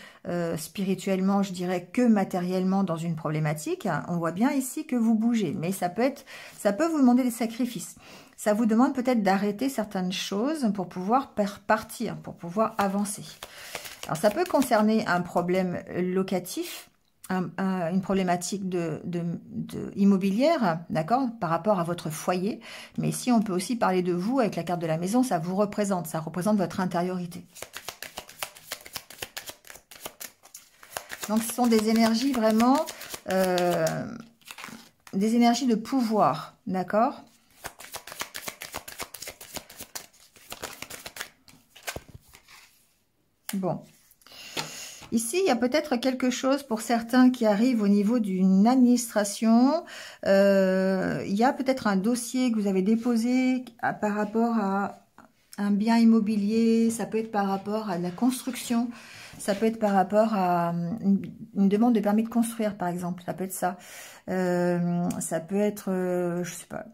spirituellement, je dirais, que matériellement dans une problématique. On voit bien ici que vous bougez. Mais ça peut vous demander des sacrifices. Ça vous demande peut-être d'arrêter certaines choses pour pouvoir partir, pour pouvoir avancer. Alors, ça peut concerner un problème locatif, une problématique immobilière, d'accord, par rapport à votre foyer. Mais ici, on peut aussi parler de vous avec la carte de la maison, ça représente votre intériorité. Donc, ce sont des énergies vraiment, des énergies de pouvoir, d'accord ? Bon. Ici, il y a peut-être quelque chose pour certains qui arrivent au niveau d'une administration. Il y a peut-être un dossier que vous avez déposé par rapport à un bien immobilier. Ça peut être par rapport à la construction. Ça peut être par rapport à une demande de permis de construire, par exemple. Ça peut être ça. Ça peut être, je sais pas,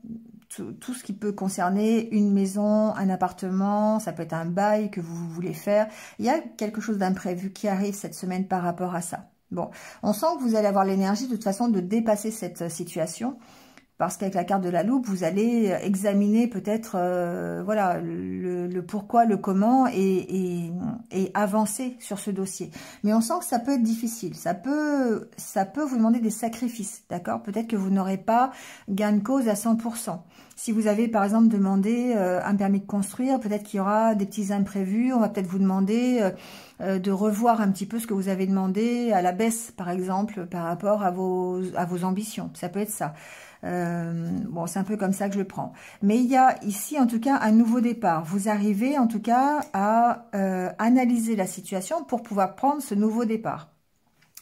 tout ce qui peut concerner une maison, un appartement. Ça peut être un bail que vous voulez faire. Il y a quelque chose d'imprévu qui arrive cette semaine par rapport à ça. Bon, on sent que vous allez avoir l'énergie de toute façon de dépasser cette situation. Parce qu'avec la carte de la loupe, vous allez examiner peut-être voilà, le pourquoi, le comment et avancer sur ce dossier. Mais on sent que ça peut être difficile. Ça peut vous demander des sacrifices, d'accord? Peut-être que vous n'aurez pas gain de cause à 100%. Si vous avez par exemple demandé un permis de construire, peut-être qu'il y aura des petits imprévus. On va peut-être vous demander de revoir un petit peu ce que vous avez demandé à la baisse, par exemple, par rapport à vos ambitions. Ça peut être ça. Bon, c'est un peu comme ça que je le prends. Mais il y a ici, en tout cas, un nouveau départ. Vous arrivez, en tout cas, à analyser la situation pour pouvoir prendre ce nouveau départ.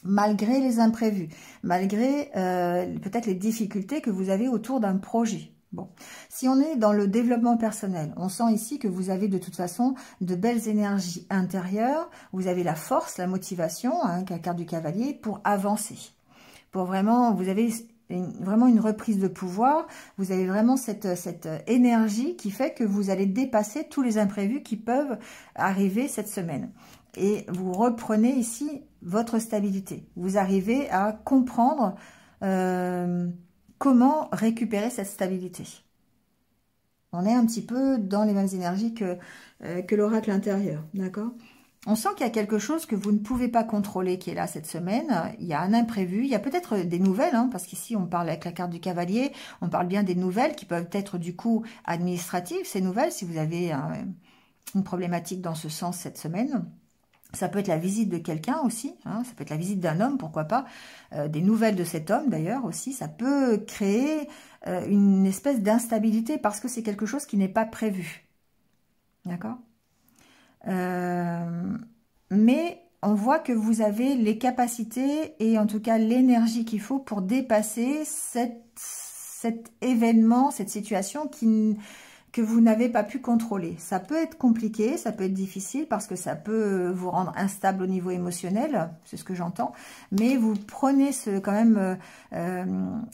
Malgré les imprévus, malgré peut-être les difficultés que vous avez autour d'un projet. Bon, si on est dans le développement personnel, on sent ici que vous avez de toute façon de belles énergies intérieures. Vous avez la force, la motivation, hein, la carte du cavalier, pour avancer. Pour vraiment, vous avez... vraiment une reprise de pouvoir, vous avez vraiment cette énergie qui fait que vous allez dépasser tous les imprévus qui peuvent arriver cette semaine. Et vous reprenez ici votre stabilité. Vous arrivez à comprendre comment récupérer cette stabilité. On est un petit peu dans les mêmes énergies que l'oracle intérieur, d'accord ? On sent qu'il y a quelque chose que vous ne pouvez pas contrôler qui est là cette semaine. Il y a un imprévu, il y a peut-être des nouvelles, hein, parce qu'ici on parle avec la carte du cavalier, on parle bien des nouvelles qui peuvent être du coup administratives, ces nouvelles, si vous avez une problématique dans ce sens cette semaine. Ça peut être la visite de quelqu'un aussi, hein, ça peut être la visite d'un homme, pourquoi pas, des nouvelles de cet homme d'ailleurs aussi. Ça peut créer une espèce d'instabilité parce que c'est quelque chose qui n'est pas prévu. D'accord ? Mais on voit que vous avez les capacités et en tout cas l'énergie qu'il faut pour dépasser cet événement, cette situation que vous n'avez pas pu contrôler. Ça peut être compliqué, ça peut être difficile parce que ça peut vous rendre instable au niveau émotionnel, c'est ce que j'entends, mais vous prenez quand même,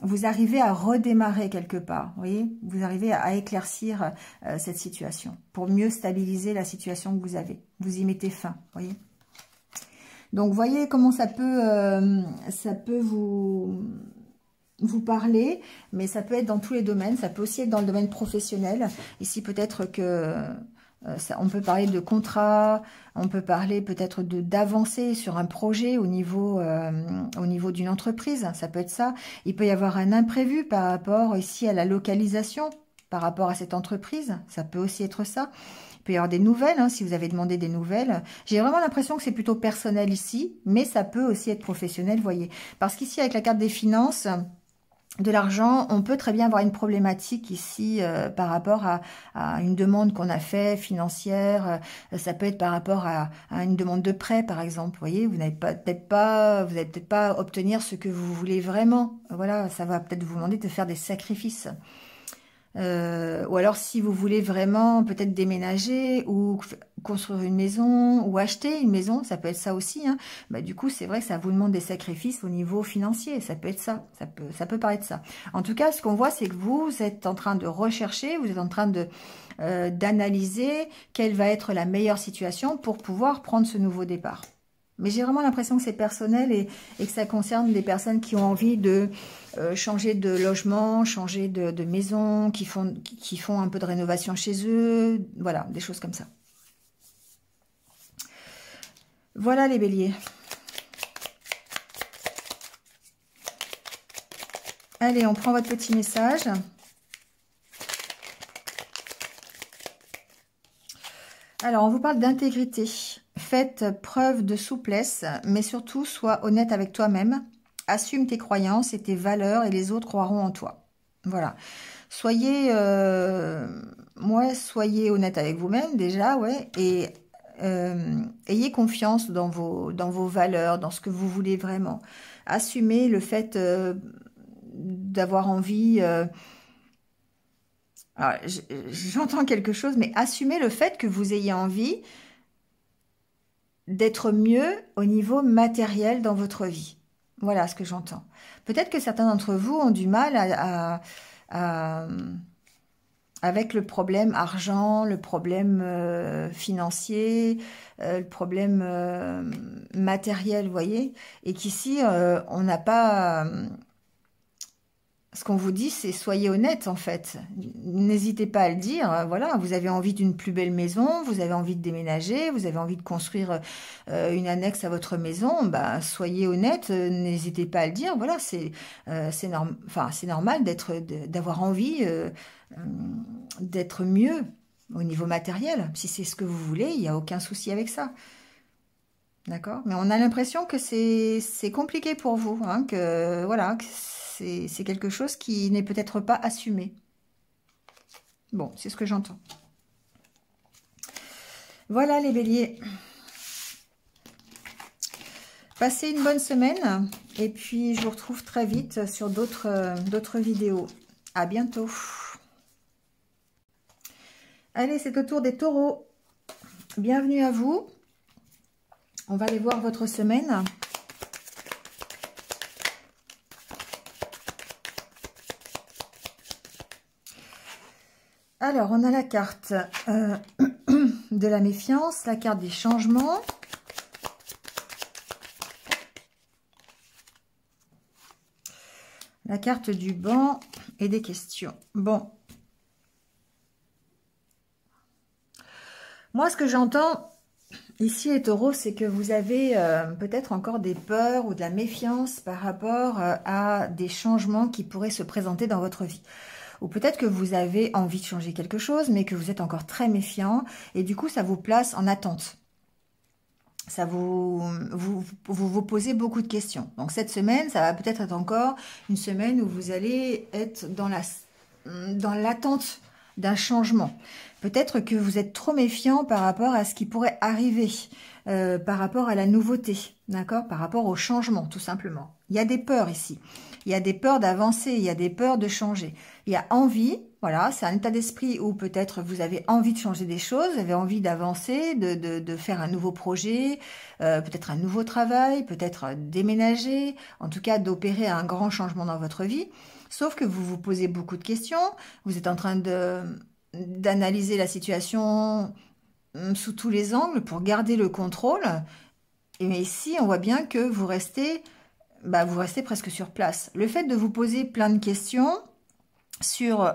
vous arrivez à redémarrer quelque part, vous voyez, vous arrivez à éclaircir cette situation pour mieux stabiliser la situation que vous avez. Vous y mettez fin, vous voyez. Donc, voyez comment ça peut vous parler, mais ça peut être dans tous les domaines, ça peut aussi être dans le domaine professionnel. Ici, peut-être que on peut parler de contrat, on peut parler peut-être d'avancer sur un projet au niveau d'une entreprise, ça peut être ça. Il peut y avoir un imprévu par rapport ici à la localisation, par rapport à cette entreprise, ça peut aussi être ça. Il peut y avoir des nouvelles, hein, si vous avez demandé des nouvelles. J'ai vraiment l'impression que c'est plutôt personnel ici, mais ça peut aussi être professionnel, vous voyez. Parce qu'ici, avec la carte des finances... de l'argent, on peut très bien avoir une problématique ici par rapport à une demande qu'on a fait financière. Ça peut être par rapport à une demande de prêt, par exemple. Vous voyez, vous n'avez peut-être pas obtenir ce que vous voulez vraiment. Voilà, ça va peut-être vous demander de faire des sacrifices. Ou alors si vous voulez vraiment peut-être déménager ou construire une maison ou acheter une maison, ça peut être ça aussi, hein. Bah, du coup, c'est vrai que ça vous demande des sacrifices au niveau financier, ça peut être ça, ça peut paraître ça. En tout cas, ce qu'on voit, c'est que vous êtes en train de rechercher, vous êtes en train de d'analyser quelle va être la meilleure situation pour pouvoir prendre ce nouveau départ. Mais j'ai vraiment l'impression que c'est personnel et que ça concerne des personnes qui ont envie de changer de logement, changer de maison, qui font un peu de rénovation chez eux. Voilà, des choses comme ça. Voilà les béliers. Allez, on prend votre petit message. Alors, on vous parle d'intégrité. Faites preuve de souplesse, mais surtout, sois honnête avec toi-même. Assume tes croyances et tes valeurs et les autres croiront en toi. Voilà. Soyez honnête avec vous-même déjà, ouais, et ayez confiance dans vos valeurs, dans ce que vous voulez vraiment. Assumez le fait d'avoir envie... j'entends quelque chose, mais assumez le fait que vous ayez envie d'être mieux au niveau matériel dans votre vie. Voilà ce que j'entends. Peut-être que certains d'entre vous ont du mal avec le problème argent, le problème financier, le problème matériel, vous voyez, et qu'ici, on n'a pas... ce qu'on vous dit, c'est soyez honnête, en fait. N'hésitez pas à le dire. Voilà, vous avez envie d'une plus belle maison, vous avez envie de déménager, vous avez envie de construire une annexe à votre maison. Bah, soyez honnête, n'hésitez pas à le dire. Voilà, c'est normal d'avoir envie d'être mieux au niveau matériel. Si c'est ce que vous voulez, il n'y a aucun souci avec ça. D'accord? Mais on a l'impression que c'est compliqué pour vous, hein, que voilà, que c'est quelque chose qui n'est peut-être pas assumé. Bon, c'est ce que j'entends. Voilà les béliers. Passez une bonne semaine et puis je vous retrouve très vite sur d'autres vidéos. À bientôt. Allez, c'est au tour des taureaux. Bienvenue à vous. On va aller voir votre semaine. Alors, on a la carte de la méfiance, la carte des changements. La carte du banc et des questions. Bon. Moi, ce que j'entends ici, les taureaux, c'est que vous avez peut-être encore des peurs ou de la méfiance par rapport à des changements qui pourraient se présenter dans votre vie. Ou peut-être que vous avez envie de changer quelque chose, mais que vous êtes encore très méfiant. Et du coup, ça vous place en attente. Ça vous posez beaucoup de questions. Donc cette semaine, ça va peut-être être encore une semaine où vous allez être dans l'attente d'un changement. Peut-être que vous êtes trop méfiant par rapport à ce qui pourrait arriver, par rapport à la nouveauté, d'accord? Par rapport au changement, tout simplement. Il y a des peurs ici. Il y a des peurs d'avancer, il y a des peurs de changer. Il y a envie, voilà, c'est un état d'esprit où peut-être vous avez envie de changer des choses, vous avez envie d'avancer, de faire un nouveau projet, peut-être un nouveau travail, peut-être déménager, en tout cas d'opérer un grand changement dans votre vie. Sauf que vous vous posez beaucoup de questions, vous êtes en train d'analyser la situation sous tous les angles pour garder le contrôle. Et ici, on voit bien que vous restez presque sur place. Le fait de vous poser plein de questions sur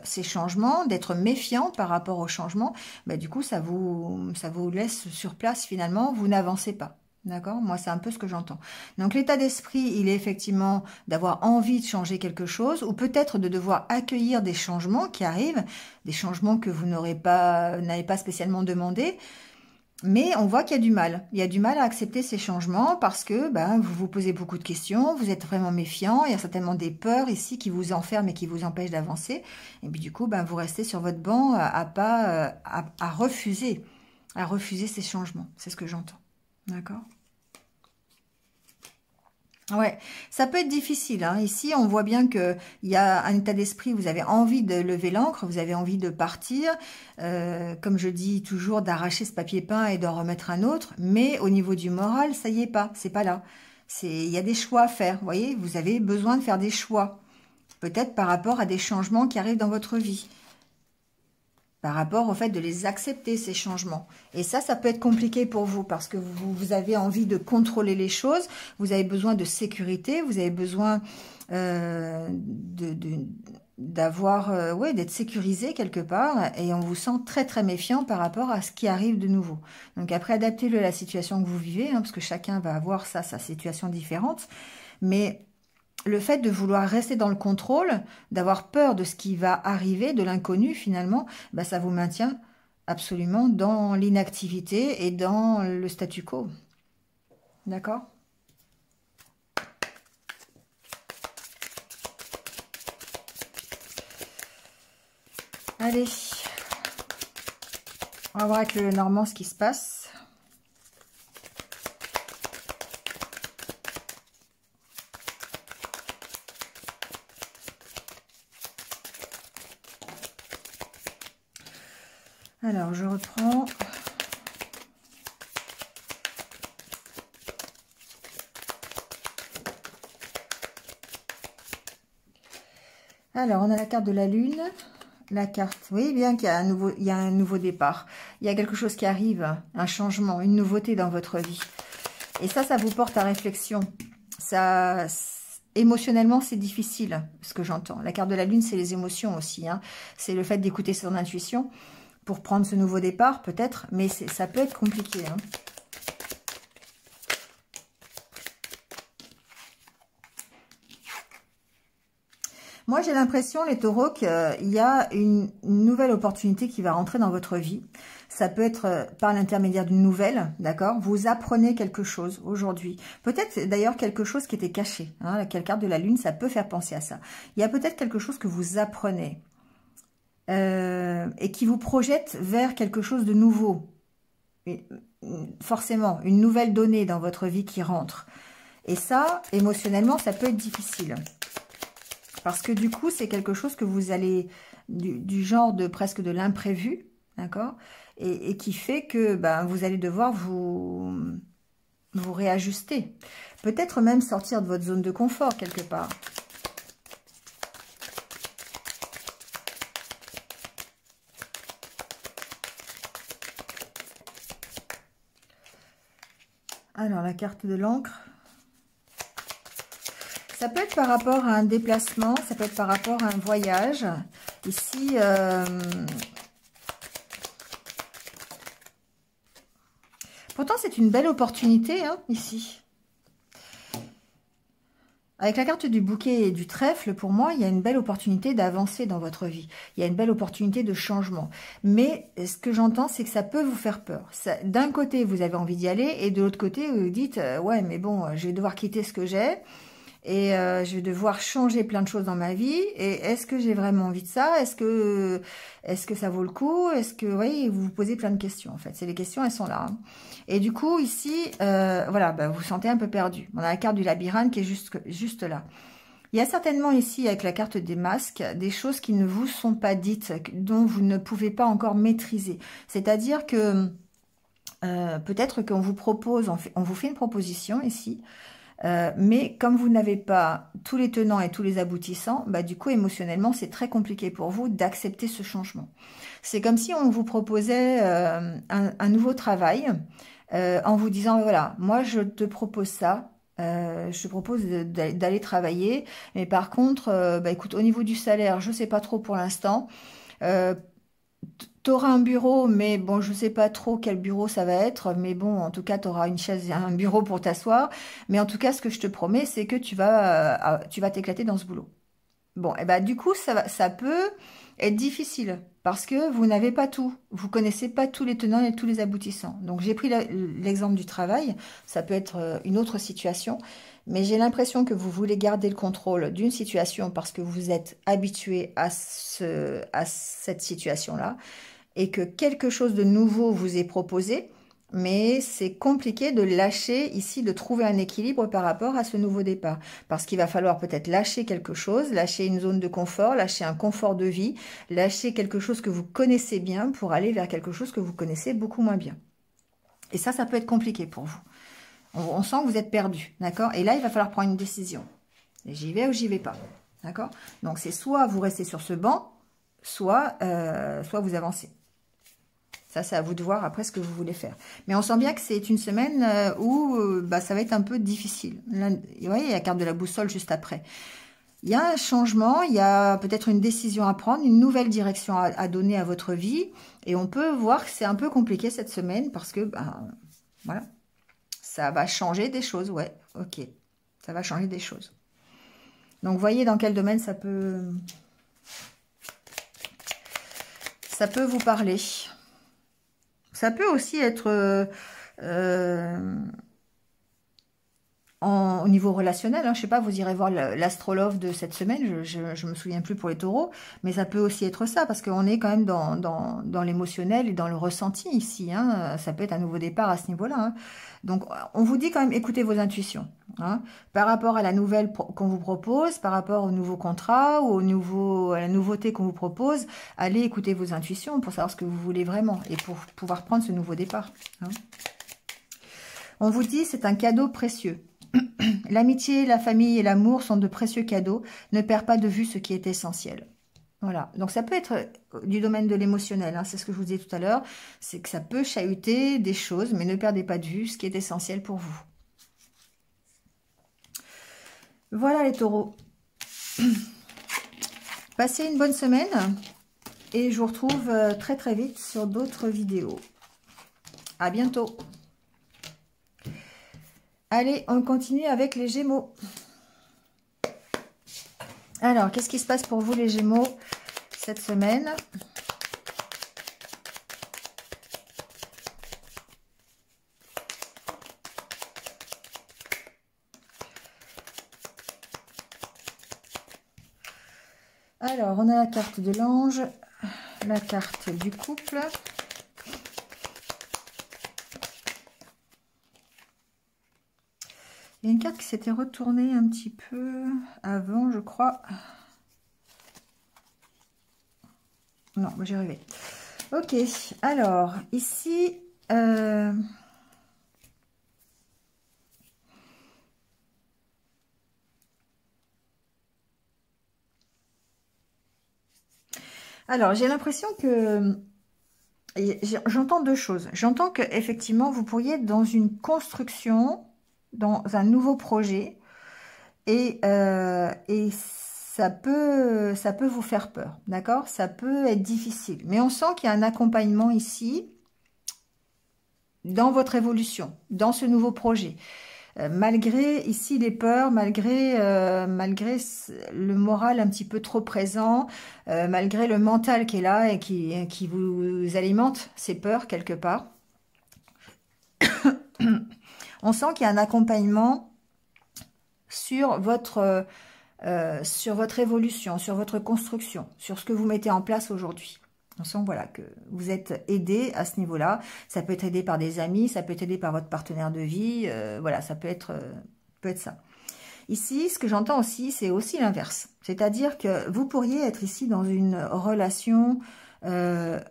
ces changements, d'être méfiant par rapport aux changements, du coup, ça vous laisse sur place finalement, vous n'avancez pas. D'accord? Moi, c'est un peu ce que j'entends. Donc, l'état d'esprit, il est effectivement d'avoir envie de changer quelque chose ou peut-être de devoir accueillir des changements qui arrivent, des changements que vous n'avez pas spécialement demandé. Mais on voit qu'il y a du mal. Il y a du mal à accepter ces changements parce que ben, vous vous posez beaucoup de questions, vous êtes vraiment méfiant, il y a certainement des peurs ici qui vous enferment et qui vous empêchent d'avancer. Et puis du coup, ben, vous restez sur votre banc à refuser ces changements. C'est ce que j'entends. D'accord ? Ouais, ça peut être difficile, hein. Ici, on voit bien qu'il y a un état d'esprit, vous avez envie de lever l'ancre, vous avez envie de partir, comme je dis toujours, d'arracher ce papier peint et d'en remettre un autre, mais au niveau du moral, ça y est pas, c'est pas là. Il y a des choix à faire, vous voyez, vous avez besoin de faire des choix, peut-être par rapport à des changements qui arrivent dans votre vie. Par rapport au fait de les accepter, ces changements. Et ça peut être compliqué pour vous parce que vous avez envie de contrôler les choses, vous avez besoin de sécurité, vous avez besoin d'être sécurisé quelque part et on vous sent très très méfiant par rapport à ce qui arrive de nouveau. Donc après, adaptez-le à la situation que vous vivez, hein, parce que chacun va avoir sa situation différente, mais le fait de vouloir rester dans le contrôle, d'avoir peur de ce qui va arriver, de l'inconnu finalement, bah, ça vous maintient absolument dans l'inactivité et dans le statu quo. D'accord ? Allez, on va voir avec le Normand ce qui se passe. Alors, je reprends. Alors, on a la carte de la Lune. La carte, oui, bien qu'il y a un nouveau départ. Il y a quelque chose qui arrive, un changement, une nouveauté dans votre vie. Et ça vous porte à réflexion. Ça, émotionnellement, c'est difficile, ce que j'entends. La carte de la Lune, c'est les émotions aussi, hein. C'est le fait d'écouter son intuition pour prendre ce nouveau départ, peut-être, mais ça peut être compliqué, hein. Moi, j'ai l'impression, les taureaux, qu'il y a une nouvelle opportunité qui va rentrer dans votre vie. Ça peut être par l'intermédiaire d'une nouvelle, d'accord? Vous apprenez quelque chose aujourd'hui. Peut-être d'ailleurs quelque chose qui était caché, hein. La carte de la Lune, ça peut faire penser à ça. Il y a peut-être quelque chose que vous apprenez. Et qui vous projette vers quelque chose de nouveau. Et, forcément, une nouvelle donnée dans votre vie qui rentre. Et ça, émotionnellement, ça peut être difficile. Parce que du coup, c'est quelque chose que vous allez, du genre de presque de l'imprévu, d'accord, et qui fait que ben, vous allez devoir vous réajuster. Peut-être même sortir de votre zone de confort quelque part. Alors, la carte de l'encre. Ça peut être par rapport à un déplacement, ça peut être par rapport à un voyage. Ici, pourtant, c'est une belle opportunité, hein, ici. Avec la carte du bouquet et du trèfle, pour moi, il y a une belle opportunité d'avancer dans votre vie. Il y a une belle opportunité de changement. Mais ce que j'entends, c'est que ça peut vous faire peur. D'un côté, vous avez envie d'y aller, et de l'autre côté, vous vous dites, ouais, mais bon, je vais devoir quitter ce que j'ai. Et je vais devoir changer plein de choses dans ma vie. Et est-ce que j'ai vraiment envie de ça? Est-ce que ça vaut le coup? Est-ce que, oui, vous vous posez plein de questions, en fait. C'est les questions, elles sont là, hein. Et du coup, ici, voilà, bah, vous vous sentez un peu perdu. On a la carte du labyrinthe qui est juste là. Il y a certainement ici, avec la carte des masques, des choses qui ne vous sont pas dites, dont vous ne pouvez pas encore maîtriser. C'est-à-dire que peut-être qu'on vous propose, on vous fait une proposition ici, mais comme vous n'avez pas tous les tenants et tous les aboutissants, bah, du coup, émotionnellement, c'est très compliqué pour vous d'accepter ce changement. C'est comme si on vous proposait un nouveau travail en vous disant, voilà, moi, je te propose ça. Je te propose d'aller travailler, mais par contre, bah, écoute, au niveau du salaire, je sais pas trop pour l'instant. Tu auras un bureau, mais bon, je sais pas trop quel bureau ça va être, mais bon, en tout cas, tu auras une chaise et un bureau pour t'asseoir. Mais en tout cas, ce que je te promets, c'est que tu vas t'éclater dans ce boulot. Bon, et ben du coup, ça peut être difficile parce que vous n'avez pas tout. Vous connaissez pas tous les tenants et tous les aboutissants. Donc, j'ai pris l'exemple du travail. Ça peut être une autre situation. Mais j'ai l'impression que vous voulez garder le contrôle d'une situation parce que vous êtes habitué à cette situation-là et que quelque chose de nouveau vous est proposé. Mais c'est compliqué de lâcher ici, de trouver un équilibre par rapport à ce nouveau départ. Parce qu'il va falloir peut-être lâcher quelque chose, lâcher une zone de confort, lâcher un confort de vie, lâcher quelque chose que vous connaissez bien pour aller vers quelque chose que vous connaissez beaucoup moins bien. Et ça peut être compliqué pour vous. On sent que vous êtes perdu, d'accord? Et là, il va falloir prendre une décision. J'y vais ou j'y vais pas, d'accord? Donc, c'est soit vous restez sur ce banc, soit vous avancez. Ça, c'est à vous de voir après ce que vous voulez faire. Mais on sent bien que c'est une semaine où ça va être un peu difficile. Là, vous voyez, il y a la carte de la boussole juste après. Il y a un changement, il y a peut-être une décision à prendre, une nouvelle direction à donner à votre vie. Et on peut voir que c'est un peu compliqué cette semaine parce que, voilà, ça va changer des choses. Ouais, ok, ça va changer des choses. Donc, voyez dans quel domaine ça peut vous parler. Ça peut aussi être au niveau relationnel. Hein, je sais pas, vous irez voir l'astrologue de cette semaine. Je me souviens plus pour les taureaux. Mais ça peut aussi être ça, parce qu'on est quand même dans l'émotionnel et dans le ressenti ici. Hein, ça peut être un nouveau départ à ce niveau-là. Hein. Donc, on vous dit quand même, écoutez vos intuitions. Hein, par rapport à la nouvelle qu'on vous propose, par rapport au nouveau contrat ou à la nouveauté qu'on vous propose, allez écouter vos intuitions pour savoir ce que vous voulez vraiment et pour pouvoir prendre ce nouveau départ. Hein. On vous dit, c'est un cadeau précieux. L'amitié, la famille et l'amour sont de précieux cadeaux. Ne perds pas de vue ce qui est essentiel. Voilà, donc ça peut être du domaine de l'émotionnel, hein, c'est ce que je vous disais tout à l'heure, c'est que ça peut chahuter des choses, mais ne perdez pas de vue ce qui est essentiel pour vous. Voilà les taureaux. Passez une bonne semaine et je vous retrouve très très vite sur d'autres vidéos. À bientôt. Allez, on continue avec les Gémeaux. Alors, qu'est-ce qui se passe pour vous les Gémeaux cette semaine? Alors, on a la carte de l'ange, la carte du couple. Il y a une carte qui s'était retournée un petit peu avant, je crois. Non, j'y arrivais. Ok, alors, ici... Alors, j'ai l'impression que... J'entends deux choses. J'entends que effectivement, vous pourriez être dans une construction, dans un nouveau projet, et ça peut vous faire peur, d'accord? Ça peut être difficile. Mais on sent qu'il y a un accompagnement ici, dans votre évolution, dans ce nouveau projet. Malgré ici les peurs, malgré le moral un petit peu trop présent, malgré le mental qui est là et qui vous alimente ces peurs quelque part, on sent qu'il y a un accompagnement sur votre évolution, sur votre construction, sur ce que vous mettez en place aujourd'hui. On sent voilà, que vous êtes aidé à ce niveau-là. Ça peut être aidé par des amis, ça peut être aidé par votre partenaire de vie. Voilà, ça peut être ça. Ici, ce que j'entends aussi, c'est aussi l'inverse. C'est-à-dire que vous pourriez être ici dans une relation... alors,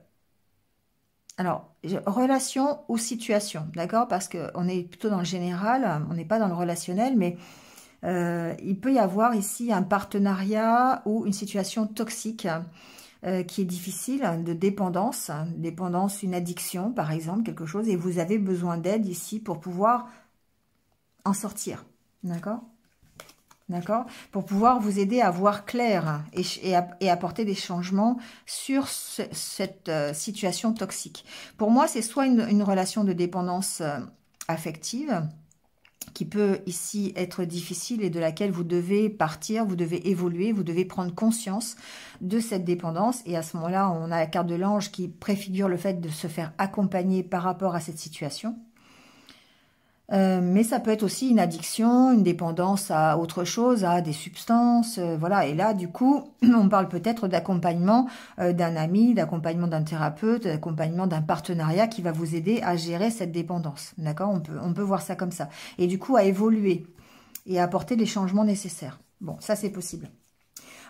relation ou situation, d'accord? Parce qu'on est plutôt dans le général, on n'est pas dans le relationnel, mais... il peut y avoir ici un partenariat ou une situation toxique qui est difficile, de dépendance, une addiction par exemple, quelque chose, et vous avez besoin d'aide ici pour pouvoir en sortir, d'accord? D'accord? Pour pouvoir vous aider à voir clair et apporter des changements sur cette situation toxique. Pour moi, c'est soit une relation de dépendance affective, qui peut ici être difficile et de laquelle vous devez partir, vous devez évoluer, vous devez prendre conscience de cette dépendance. Et à ce moment-là, on a la carte de l'ange qui préfigure le fait de se faire accompagner par rapport à cette situation. Mais ça peut être aussi une addiction, une dépendance à autre chose, à des substances, voilà. Et là, du coup, on parle peut-être d'accompagnement d'un ami, d'accompagnement d'un thérapeute, d'accompagnement d'un partenariat qui va vous aider à gérer cette dépendance, d'accord? On peut voir ça comme ça. Et du coup, à évoluer et à apporter les changements nécessaires. Bon, ça, c'est possible.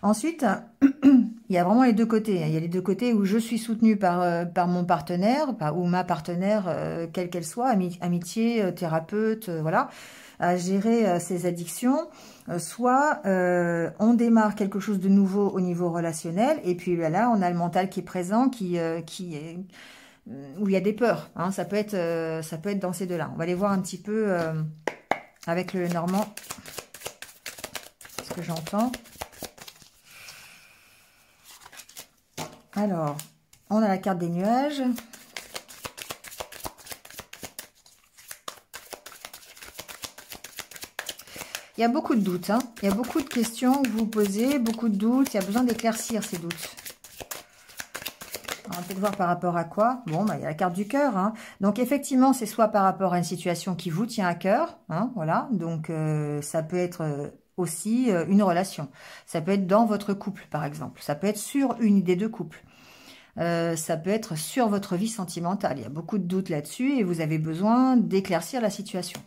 Ensuite, il y a vraiment les deux côtés. Il y a les deux côtés où je suis soutenue par mon partenaire, ou ma partenaire, quelle qu'elle soit, amitié, thérapeute, voilà, à gérer ces addictions. Soit on démarre quelque chose de nouveau au niveau relationnel, et puis là, on a le mental qui est présent, qui est, où il y a des peurs. Hein, ça peut être dans ces deux-là. On va aller voir un petit peu avec le Normand ce que j'entends. Alors, on a la carte des nuages. Il y a beaucoup de doutes. Hein. Il y a beaucoup de questions que vous posez, beaucoup de doutes. Il y a besoin d'éclaircir ces doutes. On va peut-être voir par rapport à quoi. Bon, bah, il y a la carte du cœur. Hein. Donc, effectivement, c'est soit par rapport à une situation qui vous tient à cœur. Hein, voilà. Donc, ça peut être aussi une relation. Ça peut être dans votre couple, par exemple. Ça peut être sur une idée de couple. Ça peut être sur votre vie sentimentale. Il y a beaucoup de doutes là-dessus et vous avez besoin d'éclaircir la situation.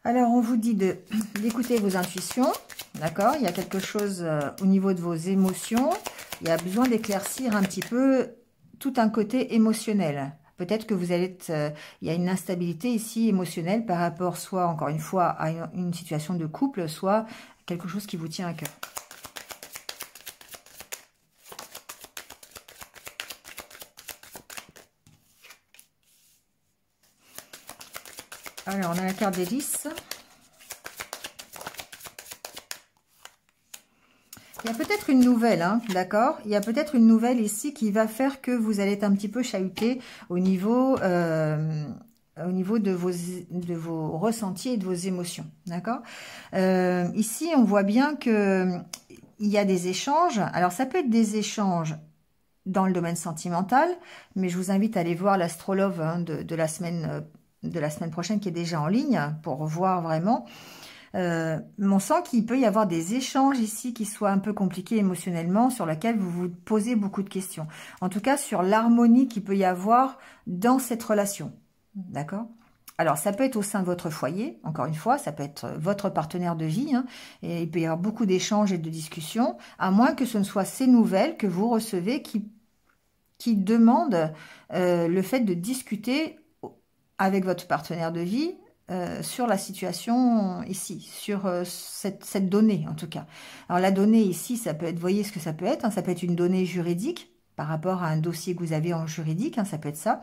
Alors, on vous dit d'écouter vos intuitions, d'accord? Il y a quelque chose au niveau de vos émotions. Il y a besoin d'éclaircir un petit peu tout un côté émotionnel. Peut-être que vous allez être... il y a une instabilité ici émotionnelle par rapport soit, encore une fois, à une situation de couple, soit quelque chose qui vous tient à cœur. Alors, on a la carte des 10. Il y a peut-être une nouvelle, hein, d'accord? Il y a peut-être une nouvelle ici qui va faire que vous allez être un petit peu chahuté au niveau de vos ressentis et de vos émotions, d'accord? Ici, on voit bien que il y a des échanges. Alors, ça peut être des échanges dans le domaine sentimental, mais je vous invite à aller voir l'astrologue hein, de la semaine prochaine qui est déjà en ligne pour voir vraiment. On sent qu'il peut y avoir des échanges ici qui soient un peu compliqués émotionnellement, sur lesquels vous vous posez beaucoup de questions. En tout cas, sur l'harmonie qu'il peut y avoir dans cette relation. D'accord ? Alors, ça peut être au sein de votre foyer, encore une fois, ça peut être votre partenaire de vie, hein, et il peut y avoir beaucoup d'échanges et de discussions, à moins que ce ne soit ces nouvelles que vous recevez qui demandent le fait de discuter avec votre partenaire de vie, sur la situation ici, sur cette donnée en tout cas. Alors la donnée ici, ça peut être, vous voyez ce que ça peut être, hein, ça peut être une donnée juridique par rapport à un dossier que vous avez en juridique, hein, ça peut être ça.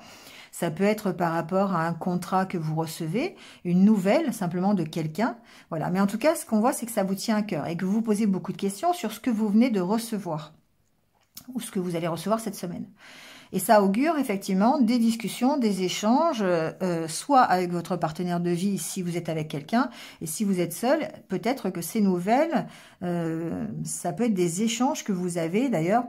Ça peut être par rapport à un contrat que vous recevez, une nouvelle simplement de quelqu'un. Voilà. Mais en tout cas, ce qu'on voit, c'est que ça vous tient à cœur et que vous vous posez beaucoup de questions sur ce que vous venez de recevoir ou ce que vous allez recevoir cette semaine. Et ça augure effectivement des discussions, des échanges, soit avec votre partenaire de vie si vous êtes avec quelqu'un, et si vous êtes seul, peut-être que ces nouvelles, ça peut être des échanges que vous avez d'ailleurs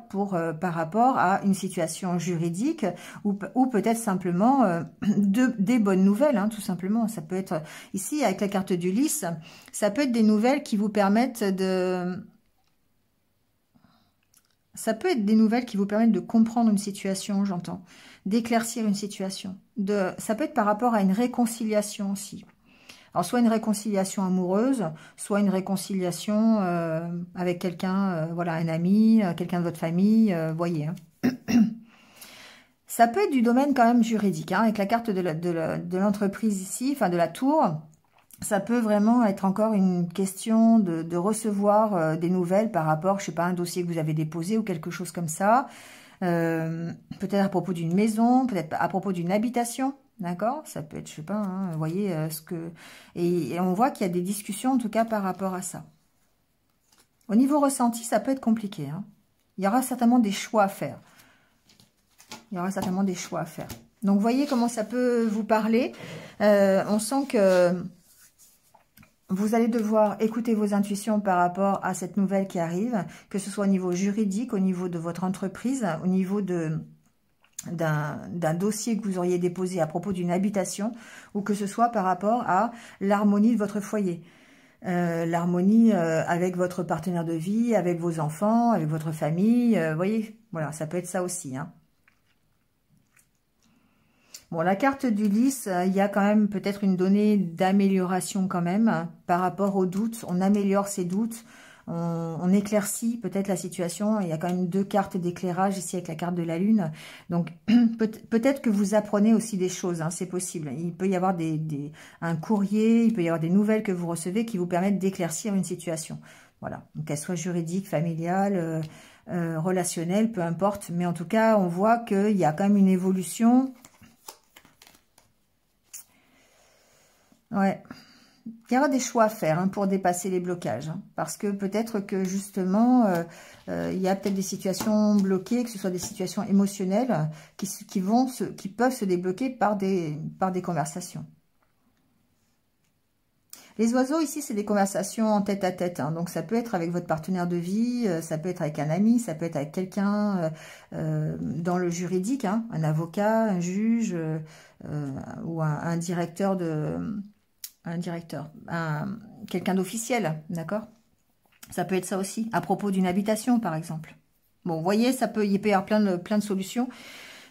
par rapport à une situation juridique ou peut-être simplement des bonnes nouvelles, hein, tout simplement. Ça peut être ici avec la carte d'Ulysse, ça peut être des nouvelles qui vous permettent de... Ça peut être des nouvelles qui vous permettent de comprendre une situation, j'entends, d'éclaircir une situation. Ça peut être par rapport à une réconciliation aussi. Alors, soit une réconciliation amoureuse, soit une réconciliation avec quelqu'un, voilà, un ami, quelqu'un de votre famille, voyez. Hein. Ça peut être du domaine quand même juridique, hein, avec la carte de l'entreprise ici, enfin de la tour. Ça peut vraiment être encore une question de recevoir des nouvelles par rapport, je sais pas, à un dossier que vous avez déposé ou quelque chose comme ça. Peut-être à propos d'une maison, peut-être à propos d'une habitation, d'accord? Ça peut être, je sais pas, hein, vous voyez ce que... Et on voit qu'il y a des discussions en tout cas par rapport à ça. Au niveau ressenti, ça peut être compliqué. Hein. Il y aura certainement des choix à faire. Il y aura certainement des choix à faire. Donc, voyez comment ça peut vous parler. On sent que vous allez devoir écouter vos intuitions par rapport à cette nouvelle qui arrive, que ce soit au niveau juridique, au niveau de votre entreprise, au niveau d'un dossier que vous auriez déposé à propos d'une habitation, ou que ce soit par rapport à l'harmonie de votre foyer. L'harmonie avec votre partenaire de vie, avec vos enfants, avec votre famille. Vous voyez, voilà, ça peut être ça aussi. Hein. Bon, la carte du lys, il y a quand même peut-être une donnée d'amélioration quand même par rapport aux doutes. On améliore ses doutes, on éclaircit peut-être la situation. Il y a quand même 2 cartes d'éclairage ici avec la carte de la lune. Donc, peut-être que vous apprenez aussi des choses, hein, c'est possible. Il peut y avoir un courrier, il peut y avoir des nouvelles que vous recevez qui vous permettent d'éclaircir une situation. Voilà, donc qu'elle soit juridique, familiale, relationnelle, peu importe. Mais en tout cas, on voit qu'il y a quand même une évolution. Ouais, il y aura des choix à faire hein, pour dépasser les blocages. Hein, parce que peut-être que justement, il y a peut-être des situations bloquées, que ce soit des situations émotionnelles qui peuvent se débloquer par des conversations. Les oiseaux ici, c'est des conversations en tête à tête. Hein, donc ça peut être avec votre partenaire de vie, ça peut être avec un ami, ça peut être avec quelqu'un dans le juridique, hein, un avocat, un juge ou un directeur de... quelqu'un d'officiel, d'accord? Ça peut être ça aussi, à propos d'une habitation, par exemple. Bon, vous voyez, il peut y avoir plein de solutions.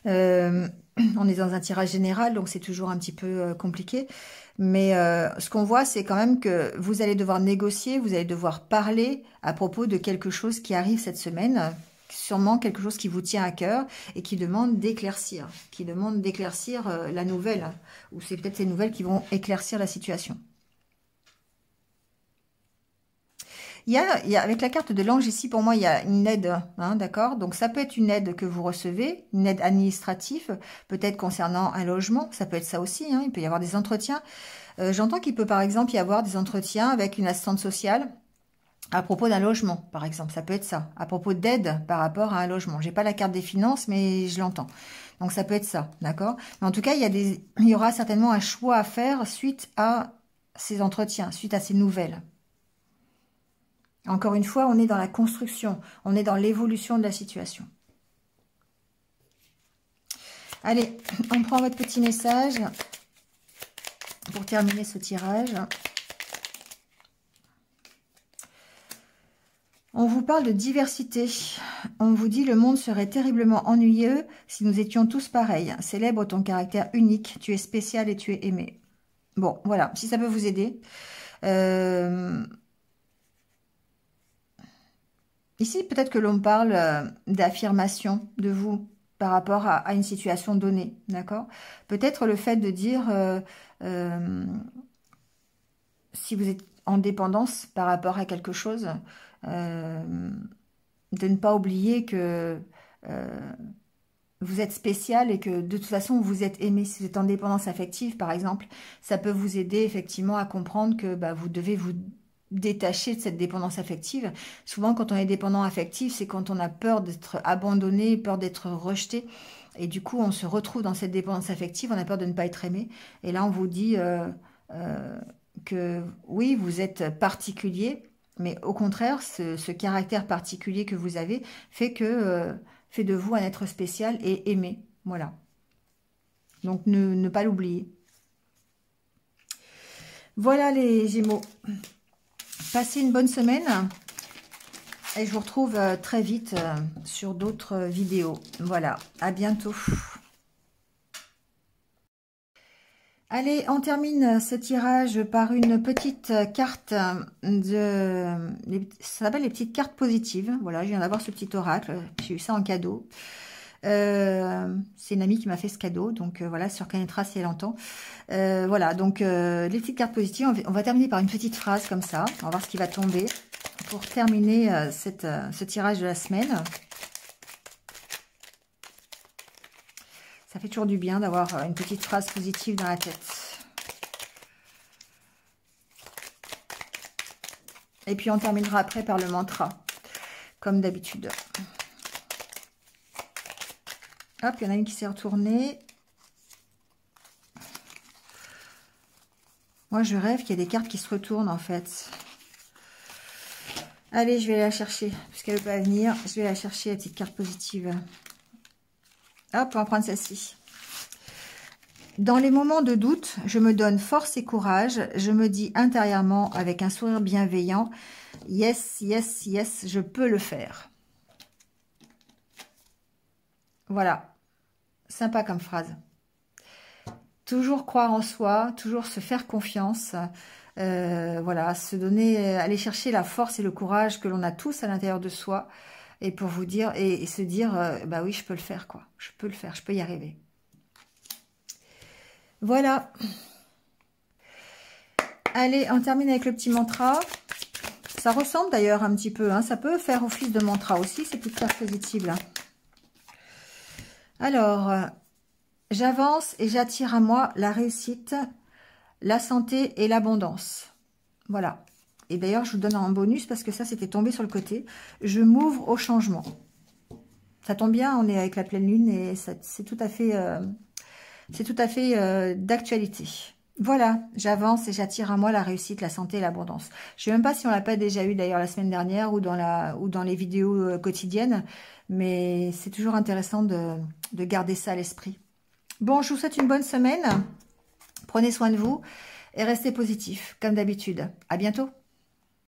On est dans un tirage général, donc c'est toujours un petit peu compliqué. Mais ce qu'on voit, c'est quand même que vous allez devoir négocier, vous allez devoir parler à propos de quelque chose qui arrive cette semaine, sûrement quelque chose qui vous tient à cœur et qui demande d'éclaircir, la nouvelle, ou c'est peut-être ces nouvelles qui vont éclaircir la situation. Il y a, avec la carte de l'ange ici, pour moi, il y a une aide, hein, d'accord? Donc, ça peut être une aide que vous recevez, une aide administrative, peut-être concernant un logement, ça peut être ça aussi, hein, il peut y avoir des entretiens. J'entends qu'il peut, par exemple, y avoir des entretiens avec une assistante sociale à propos d'un logement, par exemple, ça peut être ça, à propos d'aide par rapport à un logement. J'ai pas la carte des finances, mais je l'entends. Donc, ça peut être ça, d'accord? Mais en tout cas, il y aura certainement un choix à faire suite à ces entretiens, suite à ces nouvelles. Encore une fois, on est dans la construction, on est dans l'évolution de la situation. Allez, on prend votre petit message pour terminer ce tirage. On vous parle de diversité. On vous dit le monde serait terriblement ennuyeux si nous étions tous pareils. Célèbre ton caractère unique, tu es spécial et tu es aimé. Bon, voilà, si ça peut vous aider. Ici, peut-être que l'on parle d'affirmation de vous par rapport à une situation donnée, d'accord? Peut-être le fait de dire, si vous êtes en dépendance par rapport à quelque chose, de ne pas oublier que vous êtes spécial et que de toute façon, vous êtes aimé. Si vous êtes en dépendance affective, par exemple, ça peut vous aider effectivement à comprendre que vous devez vous détacher de cette dépendance affective. Souvent, quand on est dépendant affectif, c'est quand on a peur d'être abandonné, peur d'être rejeté. Et du coup, on se retrouve dans cette dépendance affective, on a peur de ne pas être aimé. Et là, on vous dit que oui, vous êtes particulier, mais au contraire, ce caractère particulier que vous avez fait de vous un être spécial et aimé. Voilà. Donc, ne pas l'oublier. Voilà les Gémeaux. Passez une bonne semaine et je vous retrouve très vite sur d'autres vidéos. Voilà, à bientôt. Allez, on termine ce tirage par une petite carte ça s'appelle les petites cartes positives. Voilà, je viens d'avoir ce petit oracle, j'ai eu ça en cadeau. C'est une amie qui m'a fait ce cadeau, donc voilà, se reconnaîtra si elle entend. Voilà, donc les petites cartes positives, on va terminer par une petite phrase comme ça. On va voir ce qui va tomber pour terminer ce tirage de la semaine. Ça fait toujours du bien d'avoir une petite phrase positive dans la tête. Et puis on terminera après par le mantra, comme d'habitude. Hop, il y en a une qui s'est retournée. Moi, je rêve qu'il y ait des cartes qui se retournent, en fait. Allez, je vais la chercher, puisqu'elle ne veut pas venir. Je vais la chercher, la petite carte positive. Hop, on va prendre celle-ci. Dans les moments de doute, je me donne force et courage. Je me dis intérieurement, avec un sourire bienveillant, « Yes, yes, yes, je peux le faire. » Voilà. Sympa comme phrase. Toujours croire en soi, toujours se faire confiance. Voilà, se donner, aller chercher la force et le courage que l'on a tous à l'intérieur de soi. Et pour vous dire, et se dire, bah oui, je peux le faire, quoi. Je peux le faire, je peux y arriver. Voilà. Allez, on termine avec le petit mantra. Ça ressemble d'ailleurs un petit peu, hein. Ça peut faire office de mantra aussi, ces petites cartes positives là. Alors, j'avance et j'attire à moi la réussite, la santé et l'abondance. Voilà. Et d'ailleurs, je vous donne un bonus parce que ça, c'était tombé sur le côté. Je m'ouvre au changement. Ça tombe bien, on est avec la pleine lune et c'est tout à fait, d'actualité. Voilà, j'avance et j'attire à moi la réussite, la santé et l'abondance. Je ne sais même pas si on l'a pas déjà eu d'ailleurs la semaine dernière ou dans les vidéos quotidiennes, mais c'est toujours intéressant de garder ça à l'esprit. Bon, je vous souhaite une bonne semaine. Prenez soin de vous et restez positifs, comme d'habitude. À bientôt.